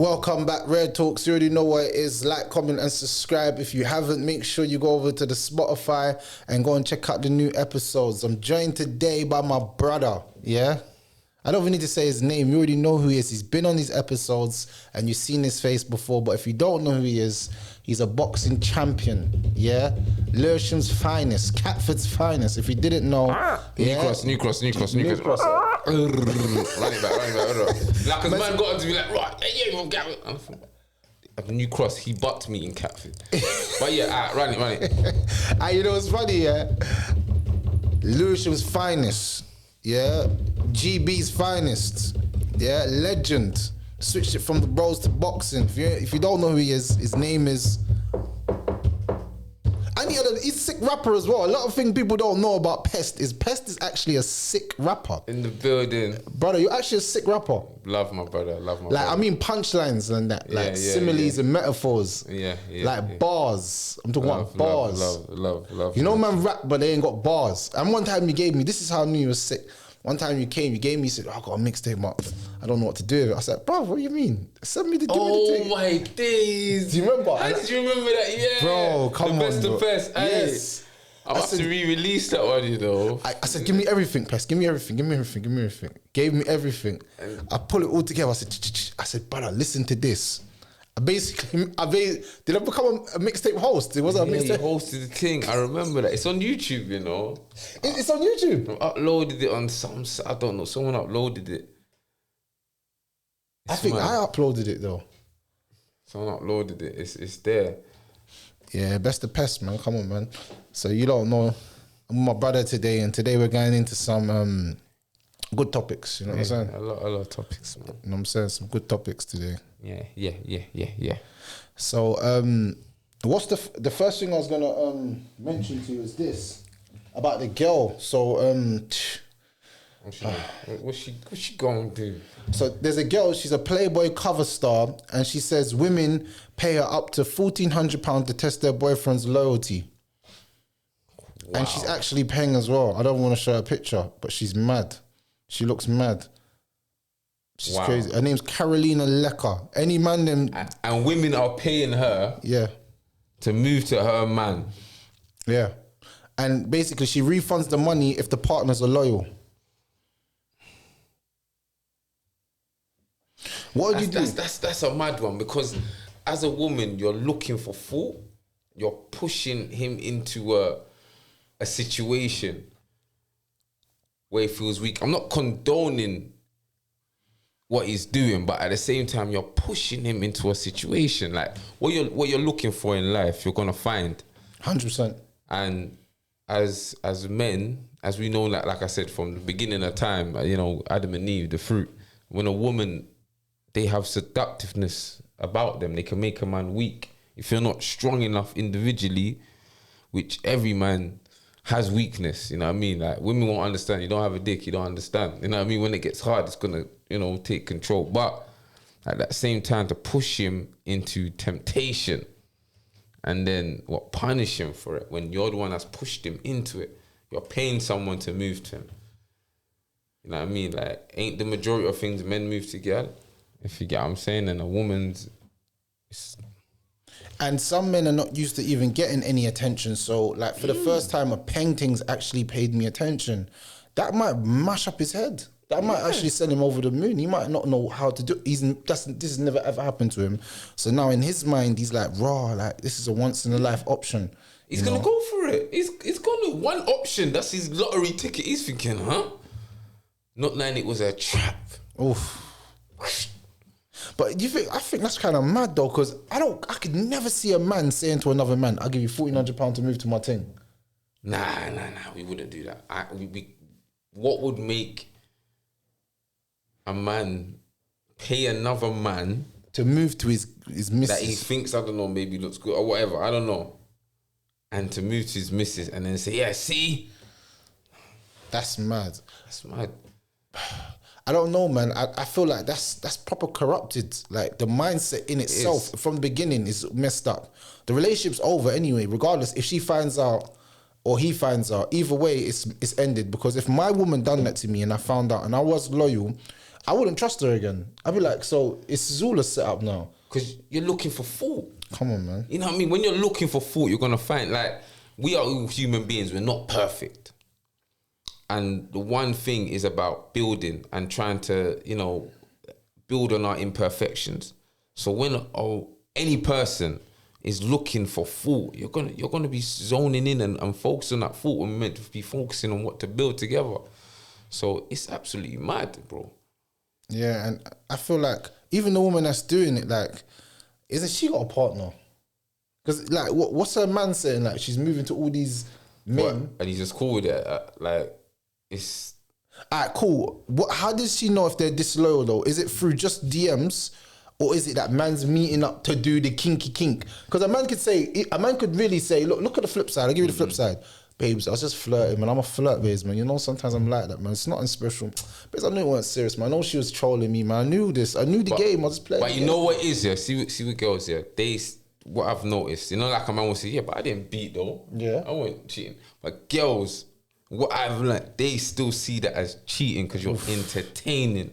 Welcome back, Red Talks. You already know what it is. Like, comment, and subscribe. If you haven't, make sure you go over to the Spotify and go and check out the new episodes. I'm joined today by my brother, yeah? I don't even need to say his name. You already know who he is. He's been on these episodes and you've seen his face before. But if you don't know who he is, he's a boxing champion, yeah? Lewisham's finest, Catford's finest. If you didn't know... New cross. Run it back. Like, cause man got to be like, right, hey, yeah, get a new cross. He bucked me in Catford. But yeah, run it. You know what's funny, yeah? Lewisham's finest, yeah? GB's finest, yeah? Legend. Switched it from the bros to boxing. If you don't know who he is, his name is... And he's a sick rapper as well. A lot of things people don't know about Pest is actually a sick rapper. In the building. Brother, you're actually a sick rapper. Love my brother, I mean punchlines and that. Like similes and metaphors. Bars. I'm talking about bars. Love. You know man rap, but they ain't got bars. And one time you gave me, this is how I knew you were sick. One time you gave me, you said, I got a mixtape up. I don't know what to do with it. I said, bro, what do you mean? Send me the tape. Oh my days. Do you remember? How did you remember that? Yeah. Bro, come on. The best. Yes. I'm about to re-release that one, you know. I said, give me everything, Pest. Give me everything. Gave me everything. I pull it all together. I said, brother, listen to this. Did I become a mixtape host? It wasn't a mixtape. You hosted the thing. I remember that. It's on YouTube, you know. It's on YouTube. I uploaded it on I don't know. Someone uploaded it. I think I uploaded it though. Someone uploaded it. It's there. Yeah, best of Pest, man. Come on, man. So you don't know. I'm with my brother today, and today we're going into some good topics. You know what I'm saying? A lot of topics, man. You know what I'm saying? Some good topics today. Yeah. So, what's the first thing I was gonna mention to you is this about the girl. So, what's she going to do? So there's a girl. She's a Playboy cover star, and she says women pay her up to £1,400 to test their boyfriend's loyalty. Wow. And she's actually paying as well. I don't want to show her a picture, but she's mad. She looks mad. She's crazy. Her name's Carolina Lecker. Any man them... And women are paying her to move to her man. Yeah. And basically she refunds the money if the partners are loyal. What would you do? That's a mad one, because as a woman, you're looking for fault. You're pushing him into a situation where he feels weak. I'm not condoning what he's doing, but at the same time, you're pushing him into a situation. Like what you're looking for in life, you're gonna find. 100%. And as men, as we know, like I said from the beginning of time, you know, Adam and Eve, the fruit. When a woman, they have seductiveness about them, they can make a man weak. If you're not strong enough individually, which every man has weakness, you know what I mean? Like women won't understand. You don't have a dick, you don't understand. You know what I mean? When it gets hard, it's gonna, you know, take control. But at that same time, to push him into temptation and then punish him for it when you're the one that's pushed him into it. You're paying someone to move to him. You know what I mean? Like, ain't the majority of things men move to get? If you get what I'm saying, and a woman's... And some men are not used to even getting any attention. So, like, for the first time, a painting's actually paid me attention. That might mash up his head. That might actually send him over the moon. He might not know how to do. This has never ever happened to him. So now in his mind, he's like, raw. Like this is a once in a life option. He's gonna go for it. He's gonna one option. That's his lottery ticket. He's thinking, not knowing it was a trap. Oof. But I think that's kind of mad though, because I could never see a man saying to another man, "I'll give you £1,400 to move to my thing." Nah. We wouldn't do that. What would make a man pay another man to move to his missus that he thinks, I don't know, maybe looks good or whatever, I don't know, and to move to his missus and then say, yeah, see? That's mad. That's mad. I don't know, man. I feel like that's proper corrupted. Like the mindset in itself from the beginning is messed up. The relationship's over anyway, regardless if she finds out or he finds out. Either way, it's ended. Because if my woman done that to me and I found out and I was loyal, I wouldn't trust her again. I'd be like, so it's all a setup now. Because you're looking for fault. Come on, man. You know what I mean? When you're looking for fault, you're going to find, like, we are all human beings. We're not perfect. And the one thing is about building and trying to, you know, build on our imperfections. So when any person is looking for fault, you're gonna be zoning in and focusing on that fault. We're meant to be focusing on what to build together. So it's absolutely mad, bro. Yeah, and I feel like even the woman that's doing it, like, isn't she got a partner? Because like, what's her man saying? Like, she's moving to all these men, What? And he's just cool with it. Like, it's alright, cool. How does she know if they're disloyal though? Is it through just DMs, or is it that man's meeting up to do the kinky kink? Because a man could really say, look at the flip side. I'll give you the flip side. Babes, I was just flirting, man. I'm a flirt, babes, man. You know, sometimes I'm like that, man. It's nothing special. Babes, I knew it wasn't serious, man. I know she was trolling me, man. I knew this. I knew the game. I was just playing. But you know what is, yeah? See with girls, yeah? What I've noticed, you know, like a man will say, yeah, but I didn't beat though. Yeah. I wasn't cheating. But girls, what I've learned, they still see that as cheating because you're entertaining,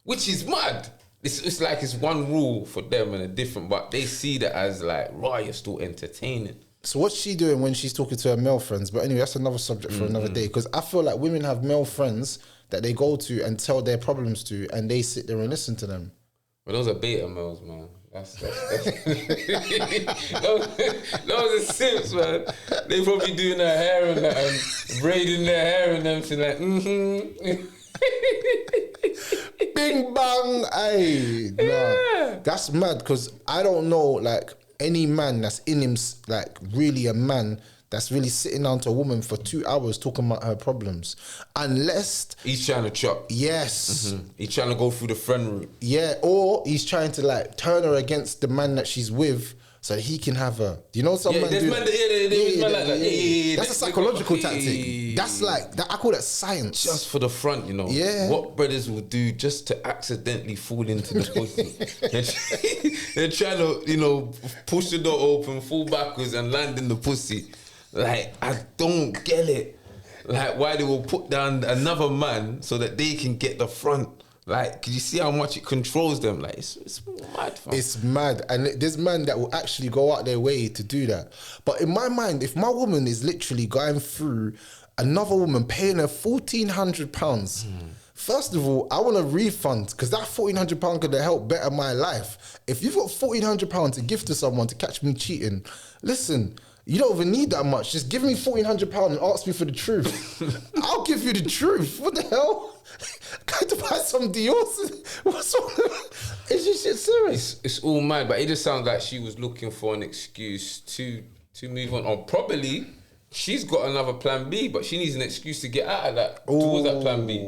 which is mad. It's like it's one rule for them and a different, but they see that as like, right, you're still entertaining. So what's she doing when she's talking to her male friends? But anyway, that's another subject for another day. Because I feel like women have male friends that they go to and tell their problems to, and they sit there and listen to them. But those are beta males, man. That's those are simps, man. They probably doing their hair and that and braiding their hair and everything like, Bing bang, ay, nah. That's mad because I don't know like any man that's in him, like really a man that's really sitting down to a woman for 2 hours talking about her problems, unless he's trying to chop. Yes. He's trying to go through the friend route. Yeah, or he's trying to like turn her against the man that she's with so that he can have her. Do you know some man do that? That's a psychological tactic. That's like that. I call that science. Just for the front, you know. Yeah. What brothers will do just to accidentally fall into the pussy. They're trying to, you know, push the door open, fall backwards, and land in the pussy. Like, I don't get it. Like, why they will put down another man so that they can get the front. Like, can you see how much it controls them? Like, it's mad, fam. It's mad. And there's men that will actually go out their way to do that. But in my mind, if my woman is literally going through another woman paying her £1,400, first of all, I want a refund because that £1,400 could have helped better my life. If you've got £1,400 to give to someone to catch me cheating, listen, you don't even need that much. Just give me £1,400 and ask me for the truth. I'll give you the truth. What the hell? Going to buy some Dior? What's wrong? Is this shit serious? It's all mad, but it just sounds like she was looking for an excuse to move on. Or probably she's got another plan B, but she needs an excuse to get out of that towards that plan B.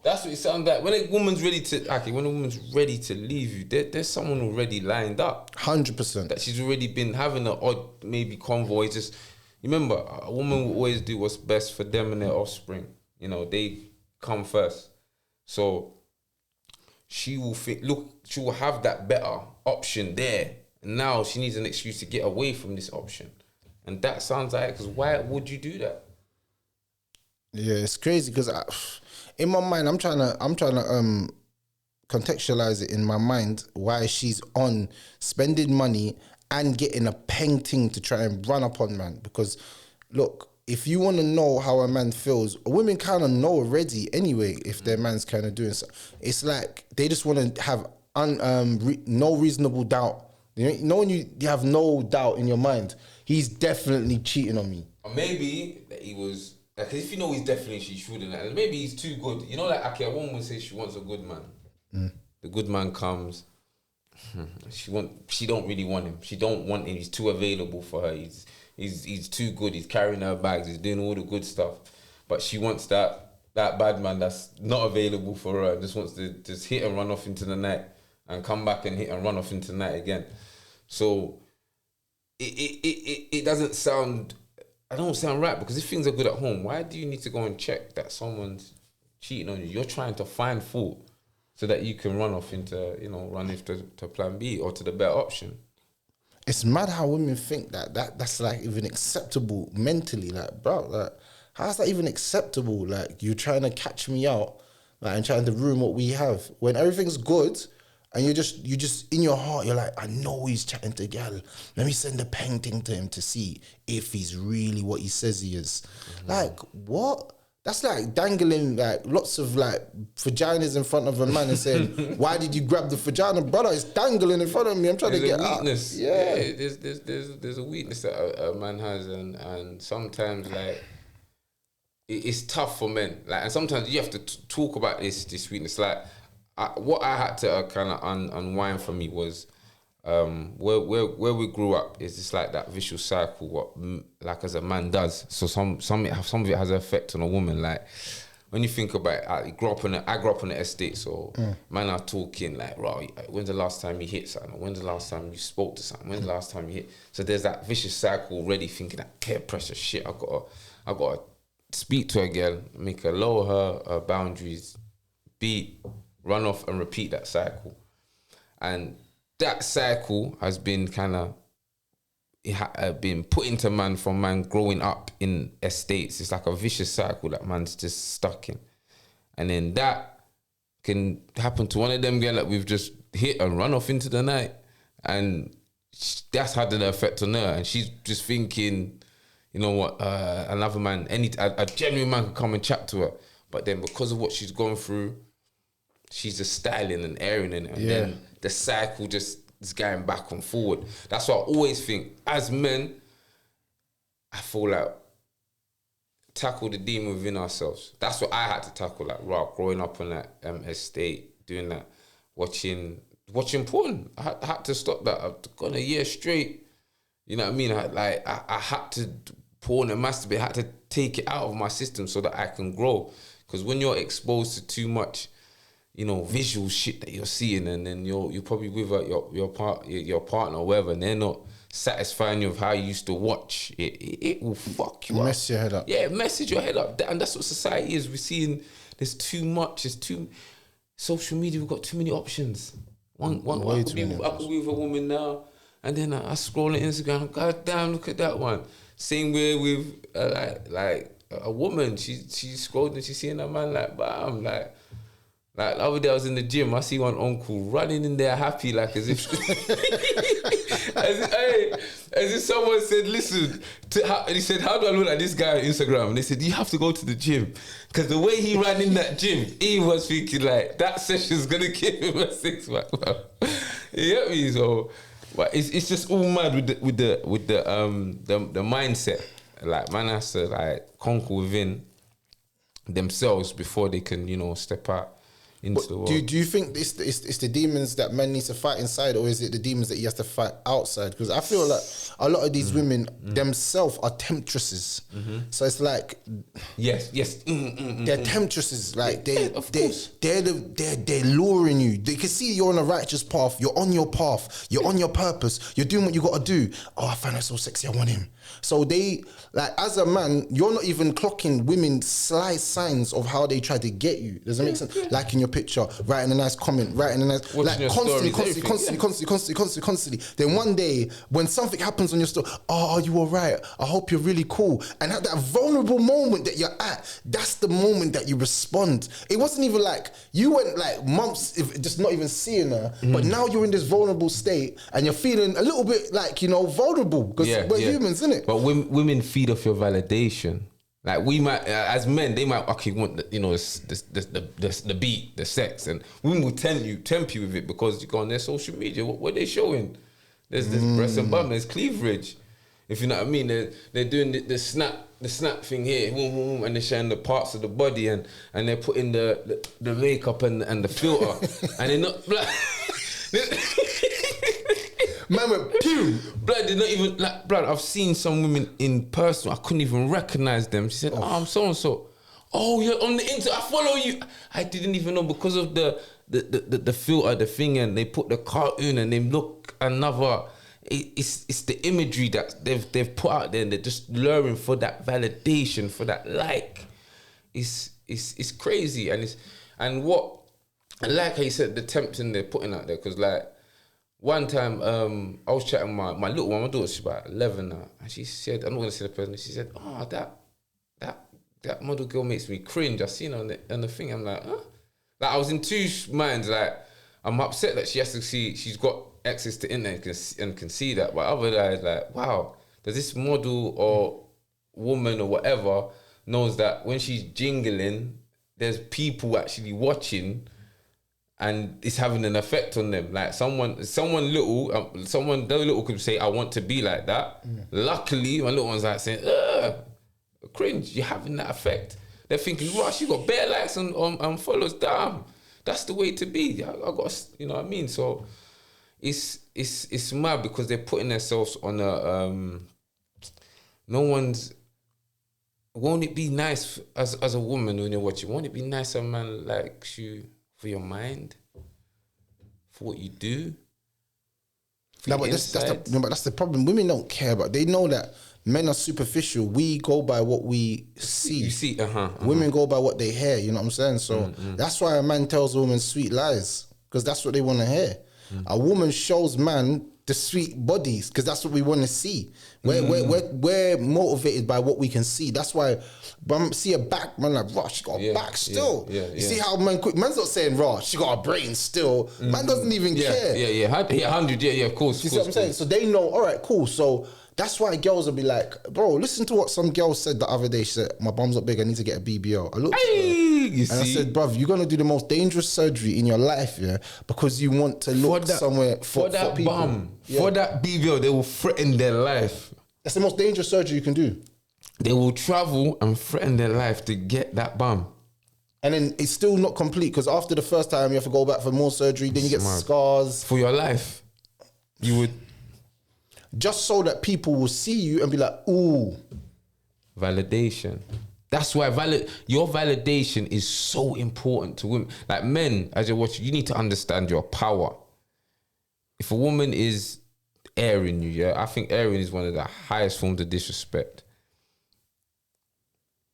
That's what it sounds like. When a woman's ready to leave you, there's someone already lined up. 100%. That she's already been having an odd maybe convoy. Just remember, a woman will always do what's best for them and their offspring. You know, they come first. So she will she will have that better option there. And now she needs an excuse to get away from this option. And that sounds like, because why would you do that? Yeah, it's crazy because in my mind, I'm trying to contextualize it in my mind why she's on spending money and getting a painting to try and run up on man. Because look, if you want to know how a man feels, women kind of know already anyway if their man's kind of doing so. It's like they just want to have no reasonable doubt. You know when you have no doubt in your mind, he's definitely cheating on me. Or maybe that he was. Like, if you know he's definitely shooting at, maybe he's too good. You know, like, okay, a woman would say she wants a good man. The good man comes. She don't really want him. She don't want him. He's too available for her. He's too good. He's carrying her bags. He's doing all the good stuff. But she wants that bad man that's not available for her. Just wants to just hit and run off into the night and come back and hit and run off into the night again. So it doesn't sound. I don't sound right, because if things are good at home, why do you need to go and check that someone's cheating on you? You're trying to find fault so that you can run off into, run into to plan B or to the better option. It's mad how women think that's like even acceptable mentally. Like, bro, like, how's that even acceptable? Like, you're trying to catch me out like, and trying to ruin what we have. When everything's good, and you just in your heart, you're like, I know he's chatting to gal. Let me send a painting to him to see if he's really what he says he is. Like, what? That's like dangling like lots of like vaginas in front of a man and saying, "Why did you grab the vagina, brother? It's dangling in front of me. I'm trying to get weakness. out." Yeah, there's a weakness that a man has, and sometimes like it's tough for men. Like, and sometimes you have to talk about this weakness. Like, what I had to kind of unwind for me was where we grew up is just like that vicious cycle. What like as a man does. So some of it has an effect on a woman. Like when you think about it, I grew up on the estate. So man are talking like, right, when's the last time you hit something? When's the last time you spoke to something? When's the last time you hit? So there's that vicious cycle already. Thinking that peer pressure shit. I gotta speak to a girl, make her lower her boundaries, beat, run off, and repeat that cycle. And that cycle has been kind of been put into man from man growing up in estates. It's like a vicious cycle that man's just stuck in. And then that can happen to one of them girl that we've just hit and run off into the night. And that's had an effect on her. And she's just thinking, you know what, another man, a genuine man could come and chat to her. But then because of what she's gone through, she's just styling and airing in it. And then the cycle just is going back and forward. That's why I always think, as men, I feel like tackle the demon within ourselves. That's what I had to tackle, like, growing up on that estate, doing that, watching porn. I had to stop that. I've gone a year straight. You know what I mean? I had to porn and masturbate. I had to take it out of my system so that I can grow. Because when you're exposed to too much, you know, visual shit that you're seeing, and then you're probably with your partner or whatever, and they're not satisfying you with how you used to watch, it will fuck you up. Mess your head up. Yeah, messes your head up. And that's what society is. We're seeing there's too much. There's too social media. We've got too many options. I could be with a woman now, and then I scroll on Instagram. God damn, look at that one. Same way with like a woman. She's scrolling and she's seeing a man like bam, like the other day I was in the gym, I see one uncle running in there happy, like as if as if someone said, listen, and he said, how do I look like this guy on Instagram? And they said, you have to go to the gym. Because the way he ran in that gym, he was thinking like, that session's going to give him a six-pack. You get me? So, but it's just all mad with the mindset. Like, man has to like conquer within themselves before they can, you know, step out. Do you think it's the demons that men need to fight inside, or is it the demons that he has to fight outside? Because I feel like a lot of these women themselves are temptresses. So it's like, yes, they're temptresses. Like they're luring you. They can see you're on a righteous path. You're on your path. You're on your purpose. You're doing what you got to do. Oh, I find her so sexy. I want him. So they, like, as a man, you're not even clocking women's sly signs of how they try to get you. Does that make sense? Like in your picture, writing a nice comment, writing a nice, like constantly. Then one day, when something happens on your story, oh, are you all right? I hope you're really cool. And at that vulnerable moment that you're at, that's the moment that you respond. It wasn't even like, you went like months just not even seeing her, but now you're in this vulnerable state and you're feeling a little bit like, you know, vulnerable, because we're humans, innit? But women feed off your validation. Like we might, as men, they might want the, you know, the beat, the sex, and women will tempt you with it because you go on their social media. What are they showing? There's breast and bum, there's cleavage. If you know what I mean, they're doing the snap thing here, and they're showing the parts of the body, and they're putting the makeup and the filter, and they're not black. Man went pew. Blood, they're not even like blood. I've seen some women in person. I couldn't even recognize them. She said, "Oh, I'm so and so." Oh, you're on the internet. I follow you. I didn't even know because of the filter, the thing, and they put the cartoon and they look another. It's the imagery that they've put out there, and they're just luring for that validation, for that like. It's crazy, and what I like how you said the tempting they're putting out there, because like. One time, I was chatting with my little one, my daughter's about 11 now, and she said, I'm not going to say the person, she said, oh, that model girl makes me cringe. I seen her on the thing. I'm like, huh? Like I was in two minds. Like I'm upset that she has to see she's got access to internet and can see that. But other guys like, wow, does this model or woman or whatever knows that when she's jingling, there's people actually watching, and it's having an effect on them. Like someone little could say, I want to be like that. Luckily, my little one's like saying, ugh, cringe, you're having that effect. They're thinking, Rush, you got bare likes on follows. Damn, that's the way to be. I got, you know what I mean? So it's mad because they're putting themselves on a no one's. Won't it be nice as a woman when you're watching? Won't it be nice a man likes you for your mind, for what you do? No, but that's the problem. Women don't care, but they know that men are superficial. We go by what we see. You see, Women go by what they hear. You know what I'm saying? So that's why a man tells a woman sweet lies, because that's what they want to hear. A woman shows man the sweet bodies because that's what we want to see. We're motivated by what we can see. That's why, see a back, man, like, raw, she got a back still. You see how man quick, man's not saying raw, she got a brain still. Man doesn't even care. 100, of course. You see what I'm saying? So they know, all right, cool. So that's why girls will be like, bro, listen to what some girl said the other day. She said, my bum's not big, I need to get a BBL. I looked at her, I said, bruv, you're gonna do the most dangerous surgery in your life, yeah, because you want to look somewhere for that people. Bum, for that BBL, they will threaten their life. That's the most dangerous surgery you can do. They will travel and threaten their life to get that bum. And then it's still not complete because after the first time you have to go back for more surgery, then you get scars. For your life. You would... Just so that people will see you and be like, ooh. Validation. That's why your validation is so important to women. Like men, as you're watching, you need to understand your power. If a woman is airing you, yeah, I think airing is one of the highest forms of disrespect.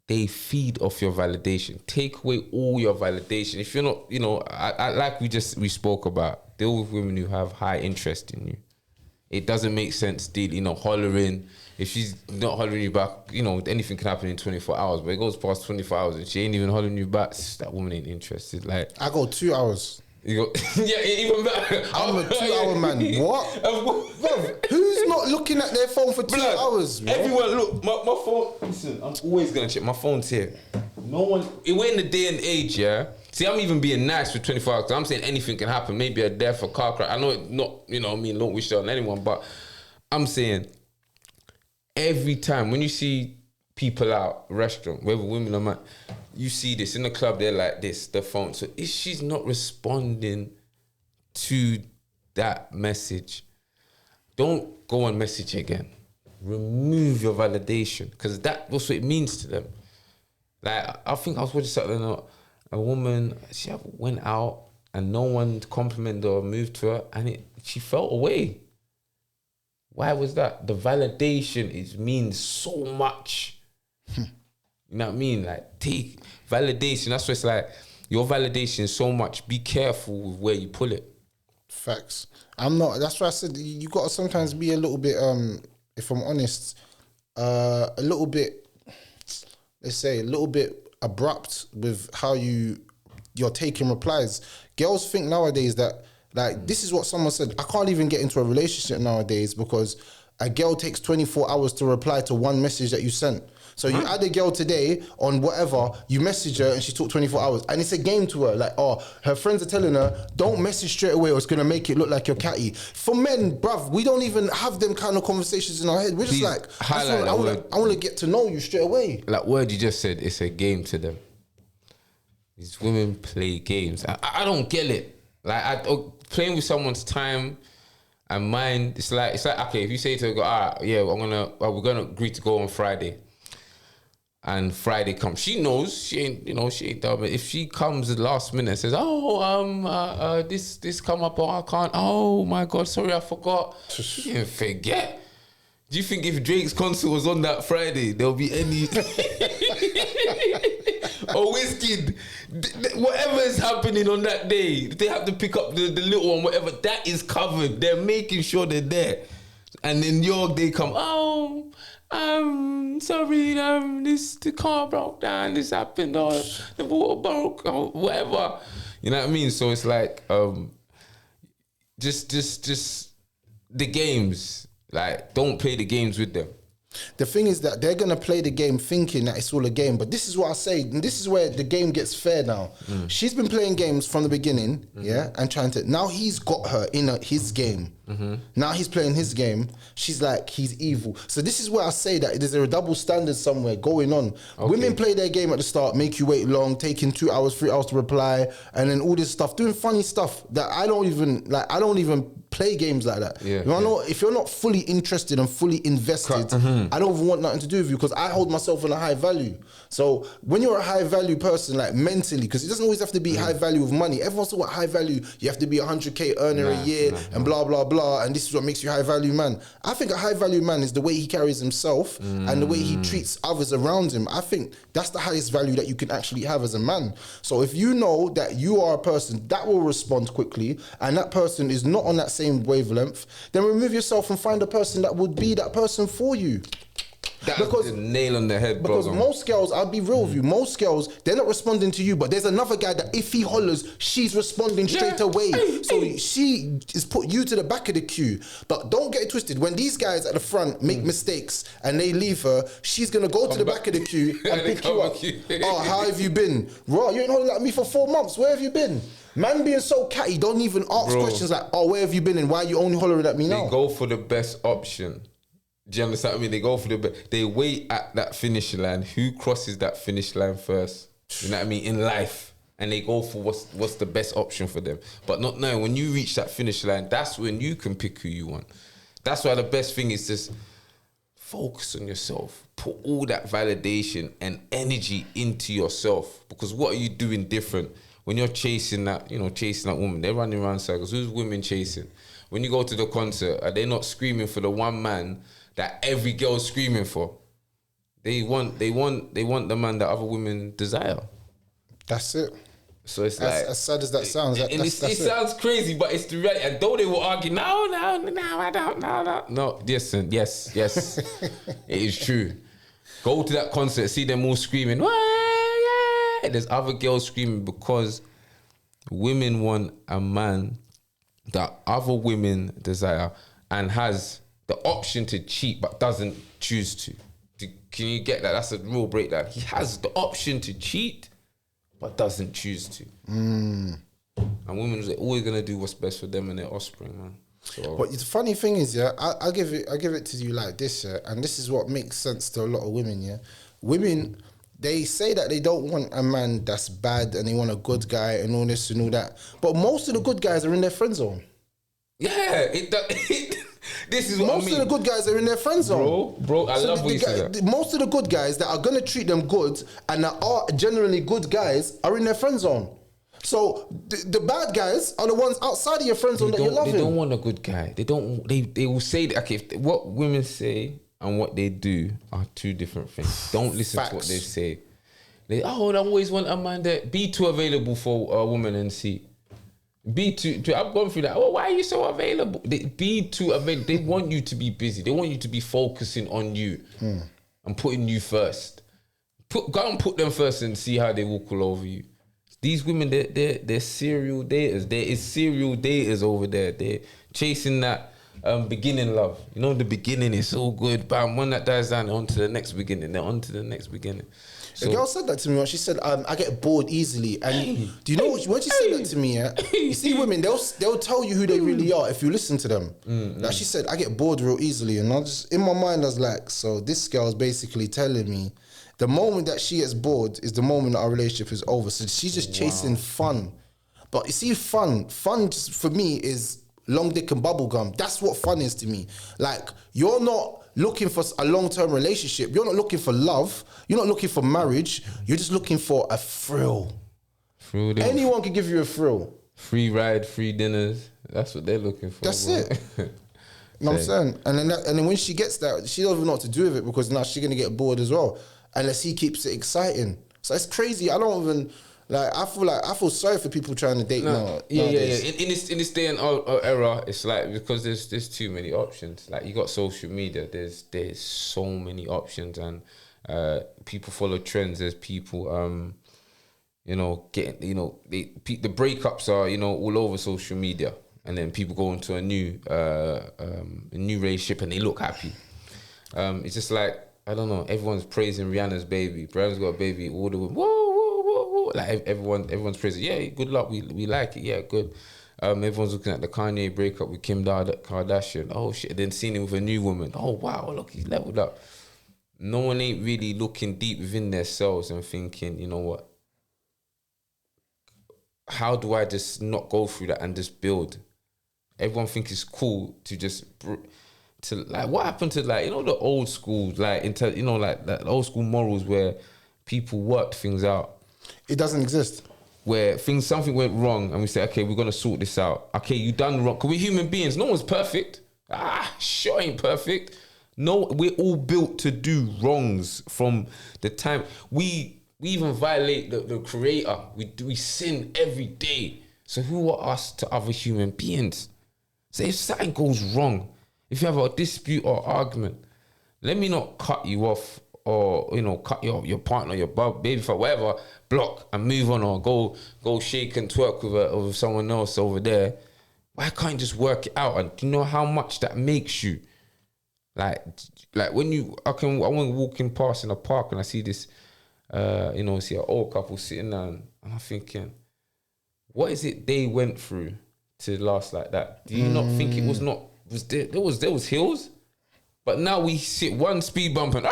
They feed off your validation. Take away all your validation. If you're not, you know, I like we spoke about, deal with women who have high interest in you. It doesn't make sense still, you know, hollering. If she's not hollering you back, you know, anything can happen in 24 hours. But it goes past 24 hours and she ain't even hollering you back. That woman ain't interested. Like, I go 2 hours. You go, yeah, even better. I'm a 2 hour man. What? Bro, who's not looking at their phone for 2 hours, bro? Everyone, look, my phone. Listen, I'm always gonna check. My phone's here. No one. We're in the day and age, yeah. See, I'm even being nice for 24 hours. I'm saying anything can happen. Maybe a death, a car crash. I know it not. You know what I mean? Don't wish that on anyone, but I'm saying every time when you see people out restaurant, whether women or men, you see this in the club, they're like this, the phone. So if she's not responding to that message, don't go and message again. Remove your validation, because that's what it means to them. Like, I think I was watching something, a woman, she went out and no one complimented or moved to her, and she felt away. Why was that? The validation means so much. You know what I mean? Like, take validation. That's what it's like. Your validation is so much. Be careful with where you pull it. Facts. I'm not. That's why I said you got to sometimes be a little bit. If I'm honest, a little bit. Let's say a little bit abrupt with how you're taking replies. Girls think nowadays that, like, this is what someone said. I can't even get into a relationship nowadays because a girl takes 24 hours to reply to one message that you sent. So you add a girl today on whatever, you message her and she took 24 hours. And it's a game to her. Like, oh, her friends are telling her, don't message straight away or it's going to make it look like you're catty. For men, bruv, we don't even have them kind of conversations in our head. We're just like, I want to get to know you straight away. Like word you just said, it's a game to them. These women play games. I don't get it. Like, playing with someone's time and mind, it's like okay, if you say to her, all right, yeah, we're gonna agree to go on Friday. And Friday comes, she knows she ain't dumb. If she comes at the last minute and says, this come up, I can't. Oh my God, sorry, I forgot. You didn't forget. Do you think if Drake's concert was on that Friday, there'll be any or Wizkid, whatever is happening on that day, they have to pick up the little one, whatever, that is covered. They're making sure they're there. And then they come, sorry, the car broke down, this happened, or the water broke, or whatever. You know what I mean? So it's like, just the games. Like, don't play the games with them. The thing is that they're gonna play the game thinking that it's all a game, but this is what I say, and this is where the game gets fair now. She's been playing games from the beginning, and trying to. Now he's got her in his game. Now he's playing his game. She's like, he's evil. So this is where I say that there's a double standard somewhere going on. Okay. Women play their game at the start, make you wait long, taking 2 hours, 3 hours to reply, and then all this stuff, doing funny stuff that I don't even like. I don't even play games like that. Yeah, if you're not fully interested and fully invested, I don't even want nothing to do with you because I hold myself in a high value. So when you're a high value person, like mentally, because it doesn't always have to be high value of money. Everyone's talking about high value. You have to be 100K earner a year and blah, blah, blah. And this is what makes you a high value man. I think a high value man is the way he carries himself and the way he treats others around him. I think that's the highest value that you can actually have as a man. So if you know that you are a person that will respond quickly and that person is not on that same wavelength, then remove yourself and find a person that would be that person for you. That's the nail on the head, bro. Because most girls, I'll be real with you, most girls, they're not responding to you, but there's another guy that if he hollers, she's responding straight away. So she is put you to the back of the queue. But don't get it twisted. When these guys at the front make mistakes and they leave her, she's going to go to the back of the queue and pick you up. Oh, how have you been? Raw, you ain't hollering at me for 4 months. Where have you been? Man being so catty, don't even ask questions like, oh, where have you been and why are you only hollering at me now? They go for the best option. Do you understand what I mean? They go for the best. They wait at that finish line. Who crosses that finish line first? You know what I mean? In life. And they go for what's the best option for them. But not knowing when you reach that finish line, that's when you can pick who you want. That's why the best thing is just focus on yourself. Put all that validation and energy into yourself. Because what are you doing different? When you're chasing that woman, they're running around circles. Who's women chasing? When you go to the concert, are they not screaming for the one man that every girl's screaming for? They want the man that other women desire. That's it. So it's like, as sad as that sounds, it sounds crazy, but it's the reality. And though they will argue, no, I don't, no. Yes, it is true. Go to that concert, see them all screaming, yeah. There's other girls screaming because women want a man that other women desire and has the option to cheat but doesn't choose to. Can you get that? That's a real breakdown. He has the option to cheat but doesn't choose to. And women are always gonna do what's best for them and their offspring, man. So. But the funny thing is, I give it to you like this, and this is what makes sense to a lot of women, Women, they say that they don't want a man that's bad and they want a good guy and all this and all that. But most of the good guys are in their friend zone. Yeah, this is what most I mean. of the good guys are in their friend zone. Bro, I love what you said. Most of the good guys that are going to treat them good and that are generally good guys are in their friend zone. So the bad guys are the ones outside of your friend zone that you're loving. They don't want a good guy. They will say that, okay, what women say and what they do are two different things. Don't listen to what they say. I always want a man that be too available for a woman and see. Be too I've gone through that. Oh, why are you so available? Be too available. They want you to be busy. They want you to be focusing on you and putting you first. Go and put them first and see how they walk all over you. These women, they're serial daters. There is serial daters over there. They're chasing that beginning love. You know, the beginning is so good, but when that dies down, they're on to the next beginning. They're on to the next beginning. So, the girl said that to me. She said, "I get bored easily." And do you know when she said that to me? You see, women they'll tell you who they really are if you listen to them. Like she said, "I get bored real easily," and I just in my mind I was like, "So this girl's basically telling me the moment that she gets bored is the moment that our relationship is over." So she's just chasing fun. But you see, fun just for me is long dick and bubble gum. That's what fun is to me. Like, you're not looking for a long-term relationship. You're not looking for love. You're not looking for marriage. You're just looking for a thrill. Anyone can give you a thrill. Free ride, free dinners. That's what they're looking for. That's it. You know what I'm saying? And then when she gets that, she doesn't even know what to do with it because now she's going to get bored as well. Unless he keeps it exciting. So it's crazy. I don't even... I feel sorry for people trying to date now. Yeah. In this day and era, it's like because there's too many options. Like, you got social media. There's so many options, and people follow trends. There's people you know, getting, you know, the breakups are, you know, all over social media, and then people go into a new relationship and they look happy. It's just like, I don't know, everyone's praising Rihanna's baby. Rihanna's got a baby, all the women, whoa, whoa, whoa, whoa. Like everyone's praising, yeah, good luck, we like it, yeah, good. Everyone's looking at the Kanye breakup with Kim Kardashian. Oh shit, then seeing him with a new woman. Oh wow, look, he's leveled up. No one ain't really looking deep within themselves and thinking, you know what? How do I just not go through that and just build? Everyone thinks it's cool to just to like, what happened to, like, you know, the old school, like, you know, like that old school morals where people worked things out. It doesn't exist. Where something went wrong and we say, okay, we're gonna sort this out. Okay, you done wrong. Cause we're human beings. No one's perfect. Sure ain't perfect. No, we're all built to do wrongs from the time we even violate the creator. We sin every day. So who are us to other human beings? So if something goes wrong, if you have a dispute or argument, let me not cut you off, or, you know, cut your partner, your baby for whatever, block and move on, or go shake and twerk with someone else over there. Why can't you just work it out? And do you know how much that makes you? Like when I went walking past in a park and I see this, you know, see an old couple sitting down, and I'm thinking, what is it they went through to last like that? Do you not think it was there was hills? But now we sit one speed bump and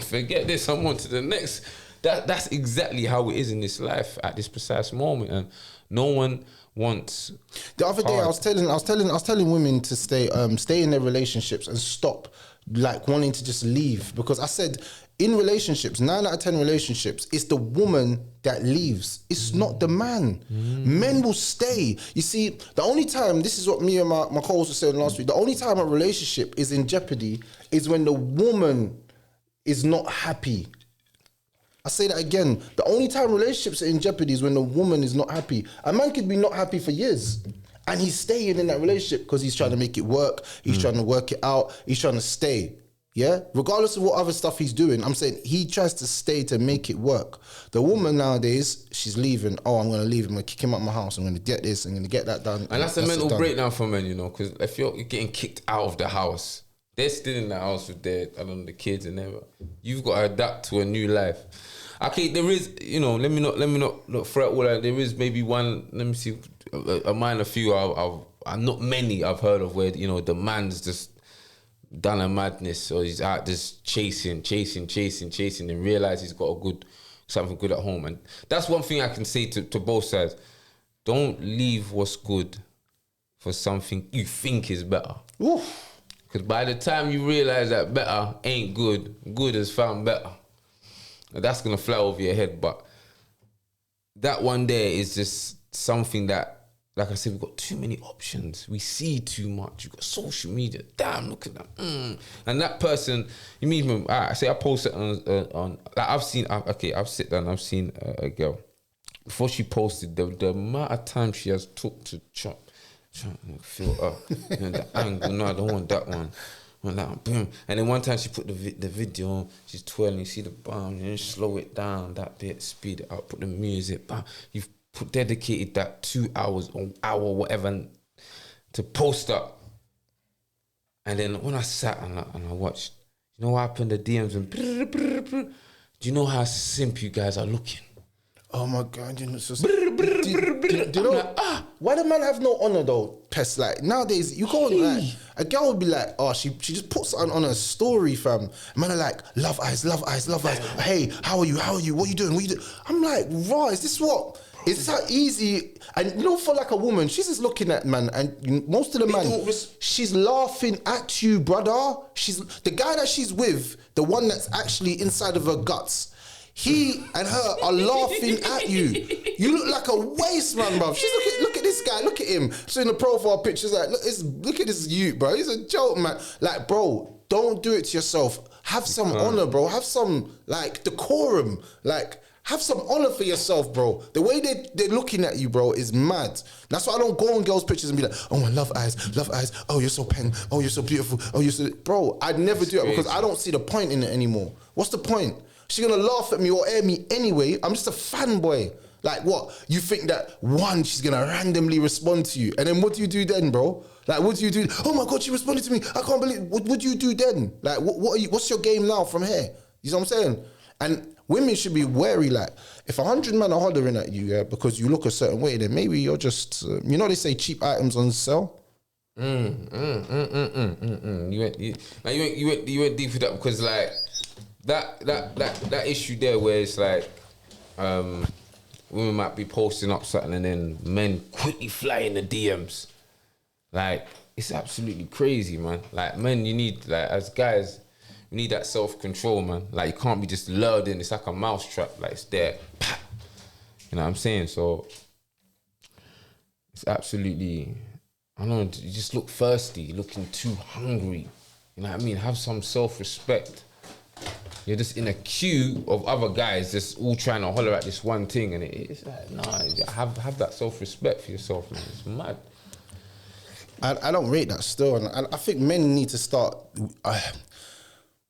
forget this, I'm on to the next. That's exactly how it is in this life at this precise moment, and no one wants. The other day, I was telling women to stay in their relationships and stop like wanting to just leave, because I said in relationships, 9 out of 10 relationships, it's the woman that leaves. It's not the man. Men will stay. You see, the only time, this is what me and my co-host were saying last week, the only time a relationship is in jeopardy is when the woman is not happy. I say that again. The only time relationships are in jeopardy is when the woman is not happy. A man could be not happy for years, and he's staying in that relationship because he's trying to make it work. He's trying to work it out. He's trying to stay. Yeah? Regardless of what other stuff he's doing, I'm saying he tries to stay to make it work. The woman nowadays, she's leaving. Oh, I'm going to leave him. I'm going to kick him out of my house. I'm going to get this. I'm going to get that done. And that's a mental breakdown for men, you know, because if you're getting kicked out of the house, they're still in the house with the kids and everything. You've got to adapt to a new life. Okay, there is, you know, let me not threat all that. There is maybe one, let me see, a minor few not many I've heard of where, you know, the man's just done a madness, or he's out just chasing and realize he's got something good at home. And that's one thing I can say to both sides. Don't leave what's good for something you think is better. Because by the time you realize that better ain't good, good has found better. That's going to fly over your head. But that one there is just something that, like I said, we've got too many options. We see too much. You've got social media. Damn, look at that. And that person, you mean him, I posted on like I've seen a girl. Before she posted, the amount of time she has took to try and fill up. The angle, no, I don't want that one. Boom. And then one time she put the video on, she's twirling, you see the bum, and then slow it down that bit, speed it up, put the music, bam. You've dedicated that 2 hours or hour, whatever, to post up. And then when I sat and I watched, you know what happened? The DMs and do you know how simp you guys are looking? Oh my God, you know, so do you know, like, why do man have no honor though, Pest? Like nowadays, you go on, like, a girl would be like, oh, she just puts something on her story, fam. Man are like, love eyes. Hey, how are you? What are you doing? I'm like, raw, is this how easy? And you know, for like a woman, she's just looking at man, and most of the man, she's laughing at you, brother. She's the guy that she's with, the one that's actually inside of her guts. He and her are laughing at you. You look like a waste man, bruv. She's look at this guy. Look at him. She's in the profile pictures like, look at this youth, bro. He's a joke, man. Like, bro, don't do it to yourself. Have some honor, bro. Have some like decorum. Like, have some honor for yourself, bro. The way they're looking at you, bro, is mad. That's why I don't go on girls' pictures and be like, oh, I love eyes. Oh, you're so pen. Oh, you're so beautiful. Oh, you're so... Bro, I'd never do it because I don't see the point in it anymore. What's the point? She's gonna laugh at me or air me anyway. I'm just a fanboy. Like what? You think that one, she's gonna randomly respond to you, and then what do you do then, bro? Like what do you do? Oh my God, she responded to me. I can't believe. What do you do then? Like what are you? What's your game now from here? You know what I'm saying? And women should be wary. Like if 100 men are hollering at you, yeah, because you look a certain way, then maybe you're just, you know, they say cheap items on sale. You went deep with that because like that issue there where it's like women might be posting up something and then men quickly fly in the DMs. Like it's absolutely crazy, man. Like men, you need, like as guys, you need that self-control, man. Like you can't be just lured in. It's like a mousetrap. Like it's there. You know what I'm saying? So it's absolutely, I don't know, you just look thirsty, you're looking too hungry. You know what I mean? Have some self-respect. You're just in a queue of other guys just all trying to holler at this one thing, and it's like, nah, have that self-respect for yourself, man. It's mad. I don't rate that still, and I think men need to start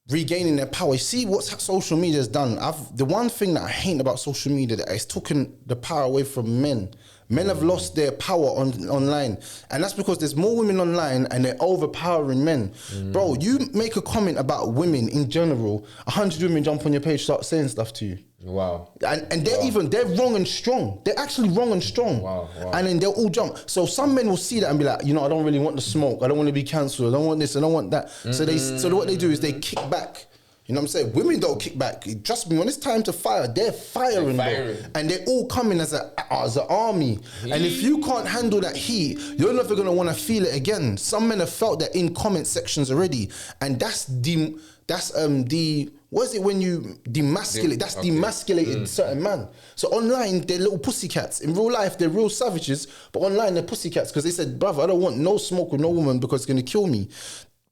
regaining their power. See what social media has done. The one thing that I hate about social media that it's taken the power away from men. Men have lost their power online, and that's because there's more women online and they're overpowering men. Bro, you make a comment about women in general, 100 women jump on your page, start saying stuff to you. Wow. And they're wrong and strong. They're actually wrong and strong. Wow. And then they'll all jump. So some men will see that and be like, you know, I don't really want the smoke. I don't want to be cancelled. I don't want this. I don't want that. So what they do is they kick back. You know what I'm saying? Women don't kick back. Trust me, when it's time to fire, they're firing. And they're all coming as an army. And if you can't handle that heat, you're never going to want to feel it again. Some men have felt that in comment sections already. And that's what is it when you demasculate? That's demasculated certain man. So online, they're little pussycats. In real life, they're real savages. But online, they're pussycats because they said, brother, I don't want no smoke with no woman because it's going to kill me.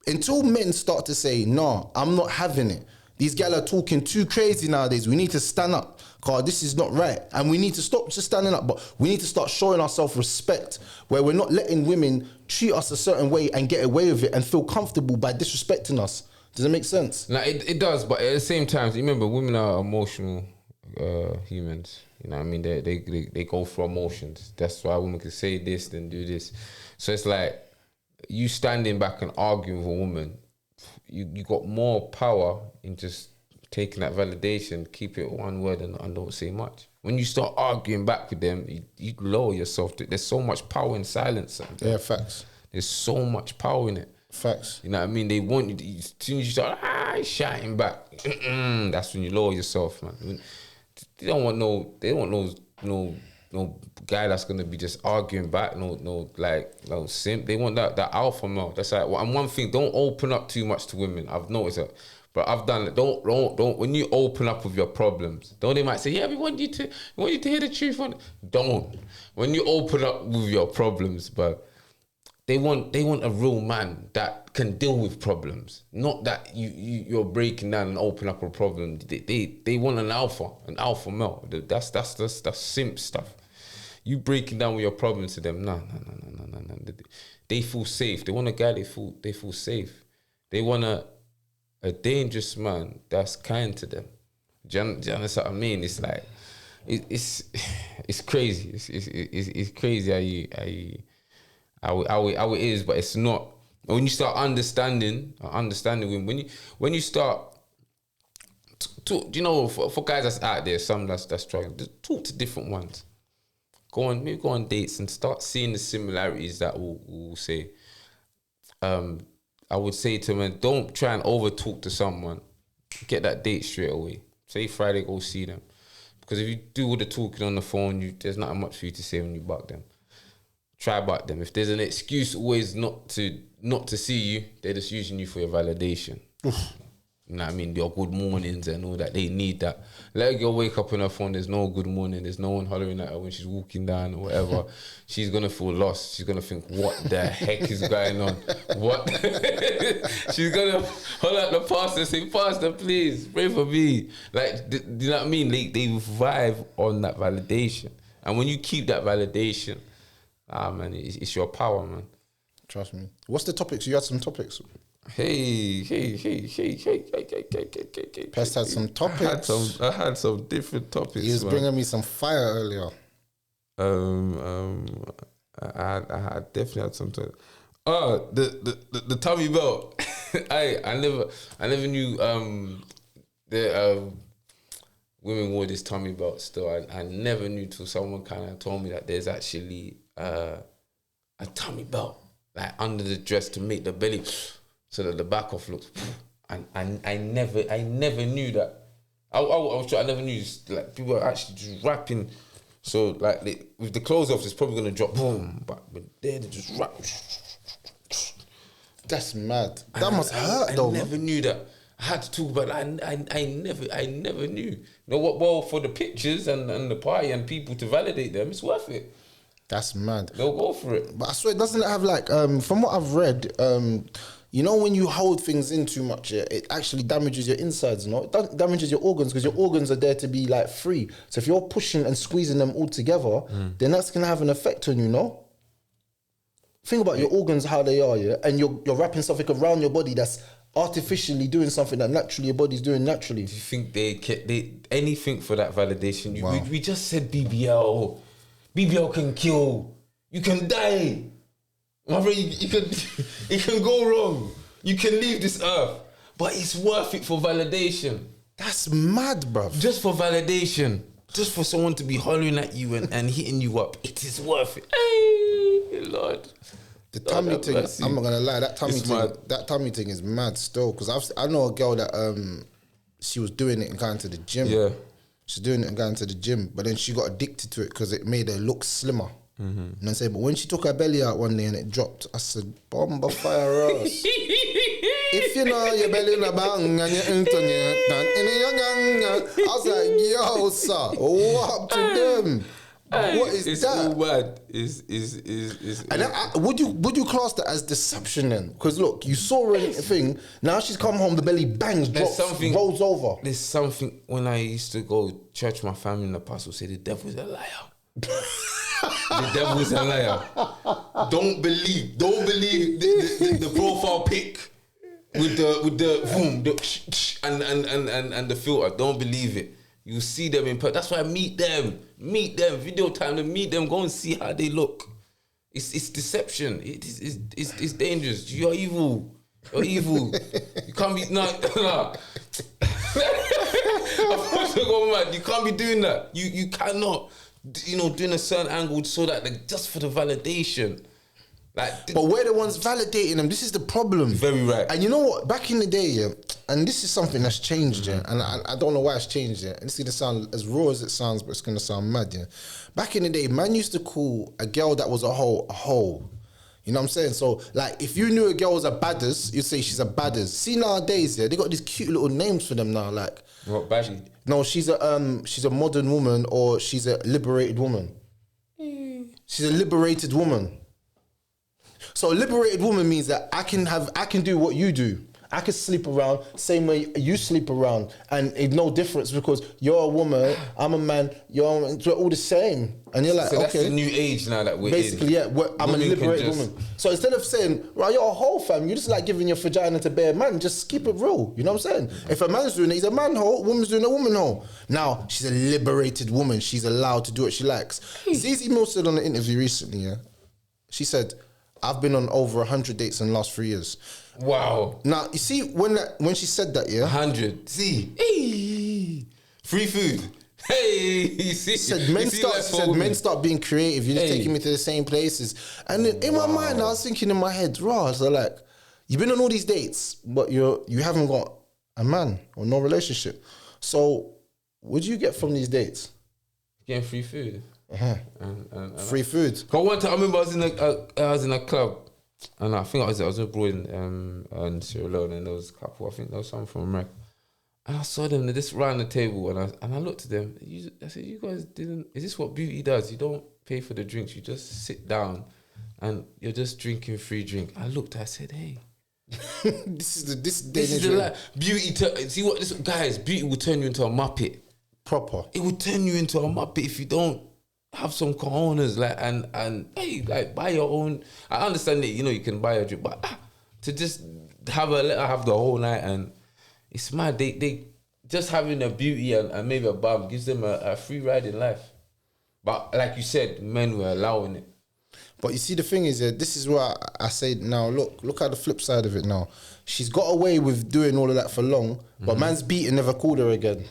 Until men start to say, no, I'm not having it. These gal are talking too crazy nowadays. We need to stand up. God, this is not right. And we need to stop just standing up, but we need to start showing ourselves respect where we're not letting women treat us a certain way and get away with it and feel comfortable by disrespecting us. Does it make sense? No, it does, but at the same time, remember, women are emotional humans. You know what I mean? They go through emotions. That's why women can say this, then do this. So it's like, you standing back and arguing with a woman, you got more power in just taking that validation, keep it one word and don't say much. When you start arguing back with them, you lower yourself. There's so much power in silence. Sometimes. Yeah, facts. There's so much power in it. Facts. You know what I mean? They want you, as soon as you start shouting back, that's when you lower yourself, man. They don't want no guy that's gonna be just arguing back, no simp. They want that alpha male. That's like, and one thing, don't open up too much to women. I've noticed that, but I've done it. Don't. When you open up with your problems, they might say, yeah, we want you to hear the truth. Don't. When you open up with your problems, but they want a real man that can deal with problems, not that you're breaking down and open up a problem. They want an alpha male. That's simp stuff. You breaking down with your problems to them, no. They feel safe. They want a guy they feel safe. They want a dangerous man that's kind to them. Do you understand what I mean? It's like it's crazy. It's crazy how it is, but it's not. When you start understanding when you start to, you know, for guys that's out there, some that's struggling, just talk to different ones. Go on dates and start seeing the similarities that we'll say. I would say to them, don't try and over talk to someone. Get that date straight away. Say Friday, go see them. Because if you do all the talking on the phone, there's not much for you to say when you buck them. Try buck them. If there's an excuse always not to see you, they're just using you for your validation. You know what I mean? Your good mornings and all that. They need that. Let a girl wake up on her phone, there's no good morning, there's no one hollering at her when she's walking down or whatever. She's going to feel lost. She's going to think, what the heck is going on? What? She's going to holler at the pastor and say, Pastor, please, pray for me. Like, do you know what I mean? They vibe on that validation. And when you keep that validation, man, it's your power, man. Trust me. What's the topics? You had some topics. Hey. Pest had some topics. I had some different topics. He was man. bringing me some fire earlier. I definitely had some time. Oh, the tummy belt. I never knew the women wore this tummy belt still. I never knew till someone kind of told me that there's actually a tummy belt like under the dress to make the belly so that the back off looks. And I never knew that. I never knew like people are actually just rapping. So like with the clothes off, it's probably gonna drop boom, but they just rap. That's mad. That must hurt though. I never knew that. I had to talk about it. I never knew. You know what? Well, for the pictures and the party and people to validate them, it's worth it. That's mad. They'll go for it. But I swear, doesn't it have like from what I've read, you know, when you hold things in too much, it actually damages your insides, no? It damages your organs because your organs are there to be like free. So if you're pushing and squeezing them all together, then that's gonna have an effect on you, no? Think about your organs, how they are, yeah? And you're wrapping something around your body that's artificially doing something that naturally your body's doing naturally. Do you think they anything for that validation? We just said BBL. BBL can kill. You can die. My friend, it can go wrong. You can leave this earth. But it's worth it for validation. That's mad, bruv. Just for validation. Just for someone to be hollering at you and hitting you up. It is worth it. Hey, Lord. The tummy thing, I'm not gonna lie, that tummy thing is mad still. Because I know a girl that she was doing it and going to the gym. Yeah. She's doing it and going to the gym, but then she got addicted to it because it made her look slimmer. And I say, but when she took her belly out one day and it dropped, I said, bomba fire us. If you know your belly in a bang and you're into it, I was like, yo, sir, what up to them? What is it's that? All bad. And would you class that as deception then? Because look, you saw her thing. Now she's come home, the belly bangs, drops, rolls over. There's something when I used to go church. My family in the past would say the devil's a liar. The devil's a liar. Don't believe the profile pic with the boom and the filter. Don't believe it. You see them in person. That's why meet them, video time to meet them, go and see how they look. It's deception. It's dangerous. You're evil. You can't be no. You can't be doing that. You cannot, doing a certain angle so that just for the validation. But we're the ones validating them. This is the problem. Very right. And you know what? Back in the day, yeah, and this is something that's changed, yeah, and I don't know why it's changed, yeah. And it's gonna sound as raw as it sounds, but it's gonna sound mad, yeah. Back in the day, man used to call a girl that was a hoe. You know what I'm saying? So, like, if you knew a girl was a badders, you'd say she's a badders. See, nowadays, yeah, they got these cute little names for them now, like. What, baddie? No, she's a modern woman, or she's a liberated woman. She's a liberated woman. So a liberated woman means that I can do what you do. I can sleep around same way you sleep around, and it's no difference because you're a woman, I'm a man, we're all the same. And you're like, so okay, that's the new age now that we're basically, in. yeah, I'm a liberated woman. So instead of saying, right, you're a whole fam, you just like giving your vagina to bare man, just keep it real. You know what I'm saying? If a man's doing it, he's a man hoe, woman's doing a woman hoe. Now, she's a liberated woman. She's allowed to do what she likes. Zizi Mills said on an interview recently, yeah, she said, I've been on over 100 dates in the last 3 years. Wow. Now, you see, when she said that, yeah? 100. See? Hey. Free food. Hey. You see? Men start being creative. You're just taking me to the same places. And in my mind, I was thinking in my head, raw. So like, you've been on all these dates, but you haven't got a man or no relationship. So what do you get from these dates? Getting free food. And free food. Cause one time I remember I was in a club, and I think I was abroad in Sierra Leone, and there was a couple. I think there was someone from America, and I saw them. They just round the table, and I looked at them. I said, "You guys didn't? Is this what beauty does? You don't pay for the drinks. You just sit down, and you're just drinking free drink." I looked. I said, "Hey." This is the life. Beauty. See what this guys? Beauty will turn you into a muppet. Proper. It will turn you into a muppet if you don't have some cojones, like, and hey, like, buy your own. I understand that you can buy a drink, but to just let her have the whole night, and it's mad. They just having a beauty and maybe a bum gives them a free ride in life. But like you said, men were allowing it. But you see, the thing is, this is what I say now. Look at the flip side of it now. She's got away with doing all of that for long, but man's beaten never called her again.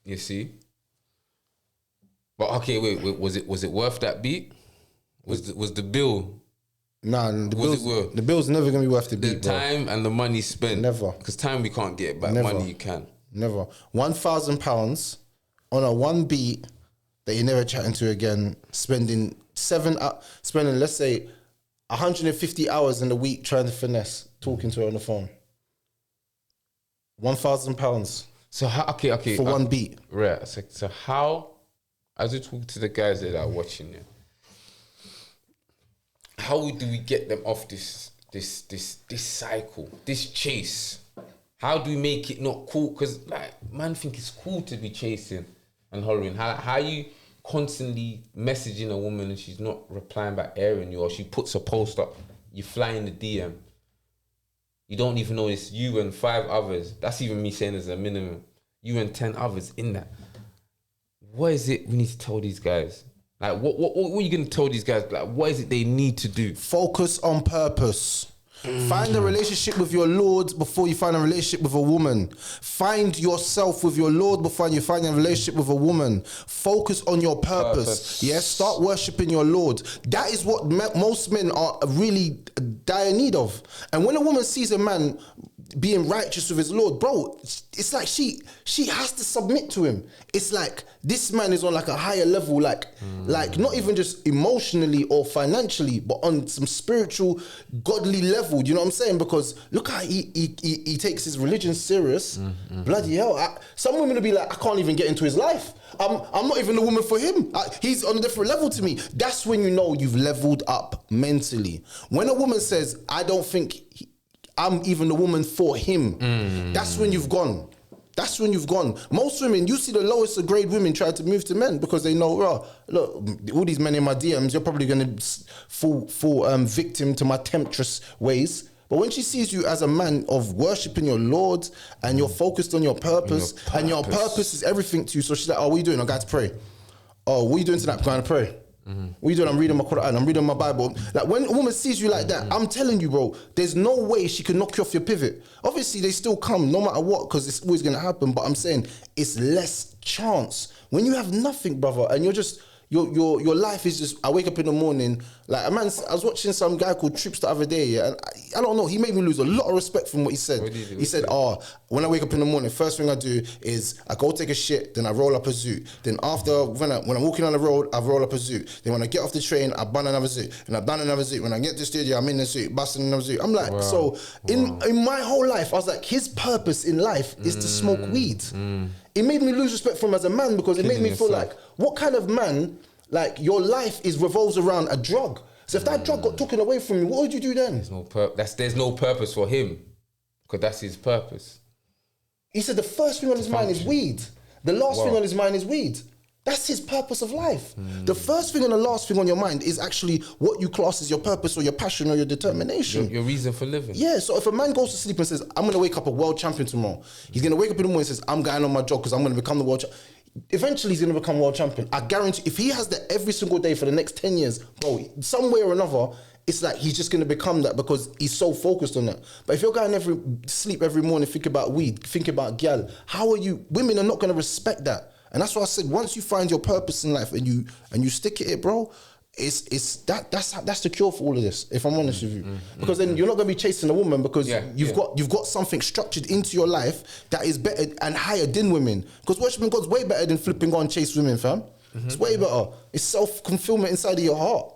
You see? But okay, wait, was it worth that beat? Was the bill? Nah, the bill's never gonna be worth the beat. The time and the money spent. Never. Because time we can't get back. Never. Money you can. Never. £1,000 on a one beat that you're never chatting to again, spending let's say 150 hours in a week trying to finesse, talking to her on the phone. £1,000. So how, okay for one beat. Right. So how, as we talk to the guys that are watching you, how do we get them off this cycle, this chase? How do we make it not cool? Because like man think it's cool to be chasing and hollering. How you constantly messaging a woman and she's not replying back, airing you, or she puts a post up, you fly in the DM. You don't even know it's you and 5 others. That's even me saying as a minimum. You and 10 others in that. What is it we need to tell these guys? Like, what are you going to tell these guys? Like, what is it they need to do? Focus on purpose. Find a relationship with your Lord before you find a relationship with a woman. Find yourself with your Lord before you find a relationship with a woman. Focus on your purpose. Yes, start worshiping your Lord. That is what most men are really dire need of. And when a woman sees a man being righteous with his Lord, bro, it's like she has to submit to him. It's like this man is on like a higher level, like not even just emotionally or financially, but on some spiritual, godly level. Do you know what I'm saying? Because look how he takes his religion serious. Bloody hell! Some women will be like, I can't even get into his life. I'm not even the woman for him. He's on a different level to me. That's when you know you've leveled up mentally. When a woman says, I don't think I'm even the woman for him. That's when you've gone. That's when you've gone. Most women, you see the lowest of grade women try to move to men because they know, look, all these men in my DMs, you're probably going to fall victim to my temptress ways. But when she sees you as a man of worshipping your Lord and you're focused on your purpose, and your purpose is everything to you, so she's like, oh, what are you doing? I'm going to pray. Oh, what are you doing tonight? I'm going to pray. What are you doing? I'm reading my Quran, I'm reading my Bible. Like when a woman sees you like that, I'm telling you, bro, there's no way she can knock you off your pivot. Obviously, they still come no matter what, because it's always going to happen. But I'm saying it's less chance. When you have nothing, brother, and you're just, your life is just, I wake up in the morning, like a man, I was watching some guy called Trips the other day, and I don't know, he made me lose a lot of respect from what he said. He said, when I wake up in the morning, first thing I do is I go take a shit, then I roll up a zoot. Then after, when I'm walking on the road, I roll up a zoot. Then when I get off the train, I bun another zoot. And I bun another zoot. When I get to the studio, I'm in the zoot, busting another zoot. I'm like, in my whole life, I was like, his purpose in life is to smoke weed. It made me lose respect for him as a man, because it made me feel like, what kind of man, like your life revolves around a drug? So if that drug got taken away from you, what would you do then? There's no purpose for him, because that's his purpose. He said the first thing on his mind is weed. The last thing on his mind is weed. That's his purpose of life. The first thing and the last thing on your mind is actually what you class as your purpose or your passion or your determination. Your reason for living. Yeah, so if a man goes to sleep and says, I'm going to wake up a world champion tomorrow, he's going to wake up in the morning and says, I'm going on my job because I'm going to become the world champion. Eventually he's going to become world champion. I guarantee, if he has that every single day for the next 10 years, bro, some way or another, it's like he's just going to become that because he's so focused on that. But if you're going sleep every morning, think about weed, think about gal, women are not going to respect that. And that's why I said, once you find your purpose in life and you stick at it, bro, that's the cure for all of this, if I'm honest with you. Because then you're not going to be chasing a woman, because you've got something structured into your life that is better and higher than women. Because worshiping God's way better than flipping go and chase women, fam. It's way better. It's self-fulfillment inside of your heart.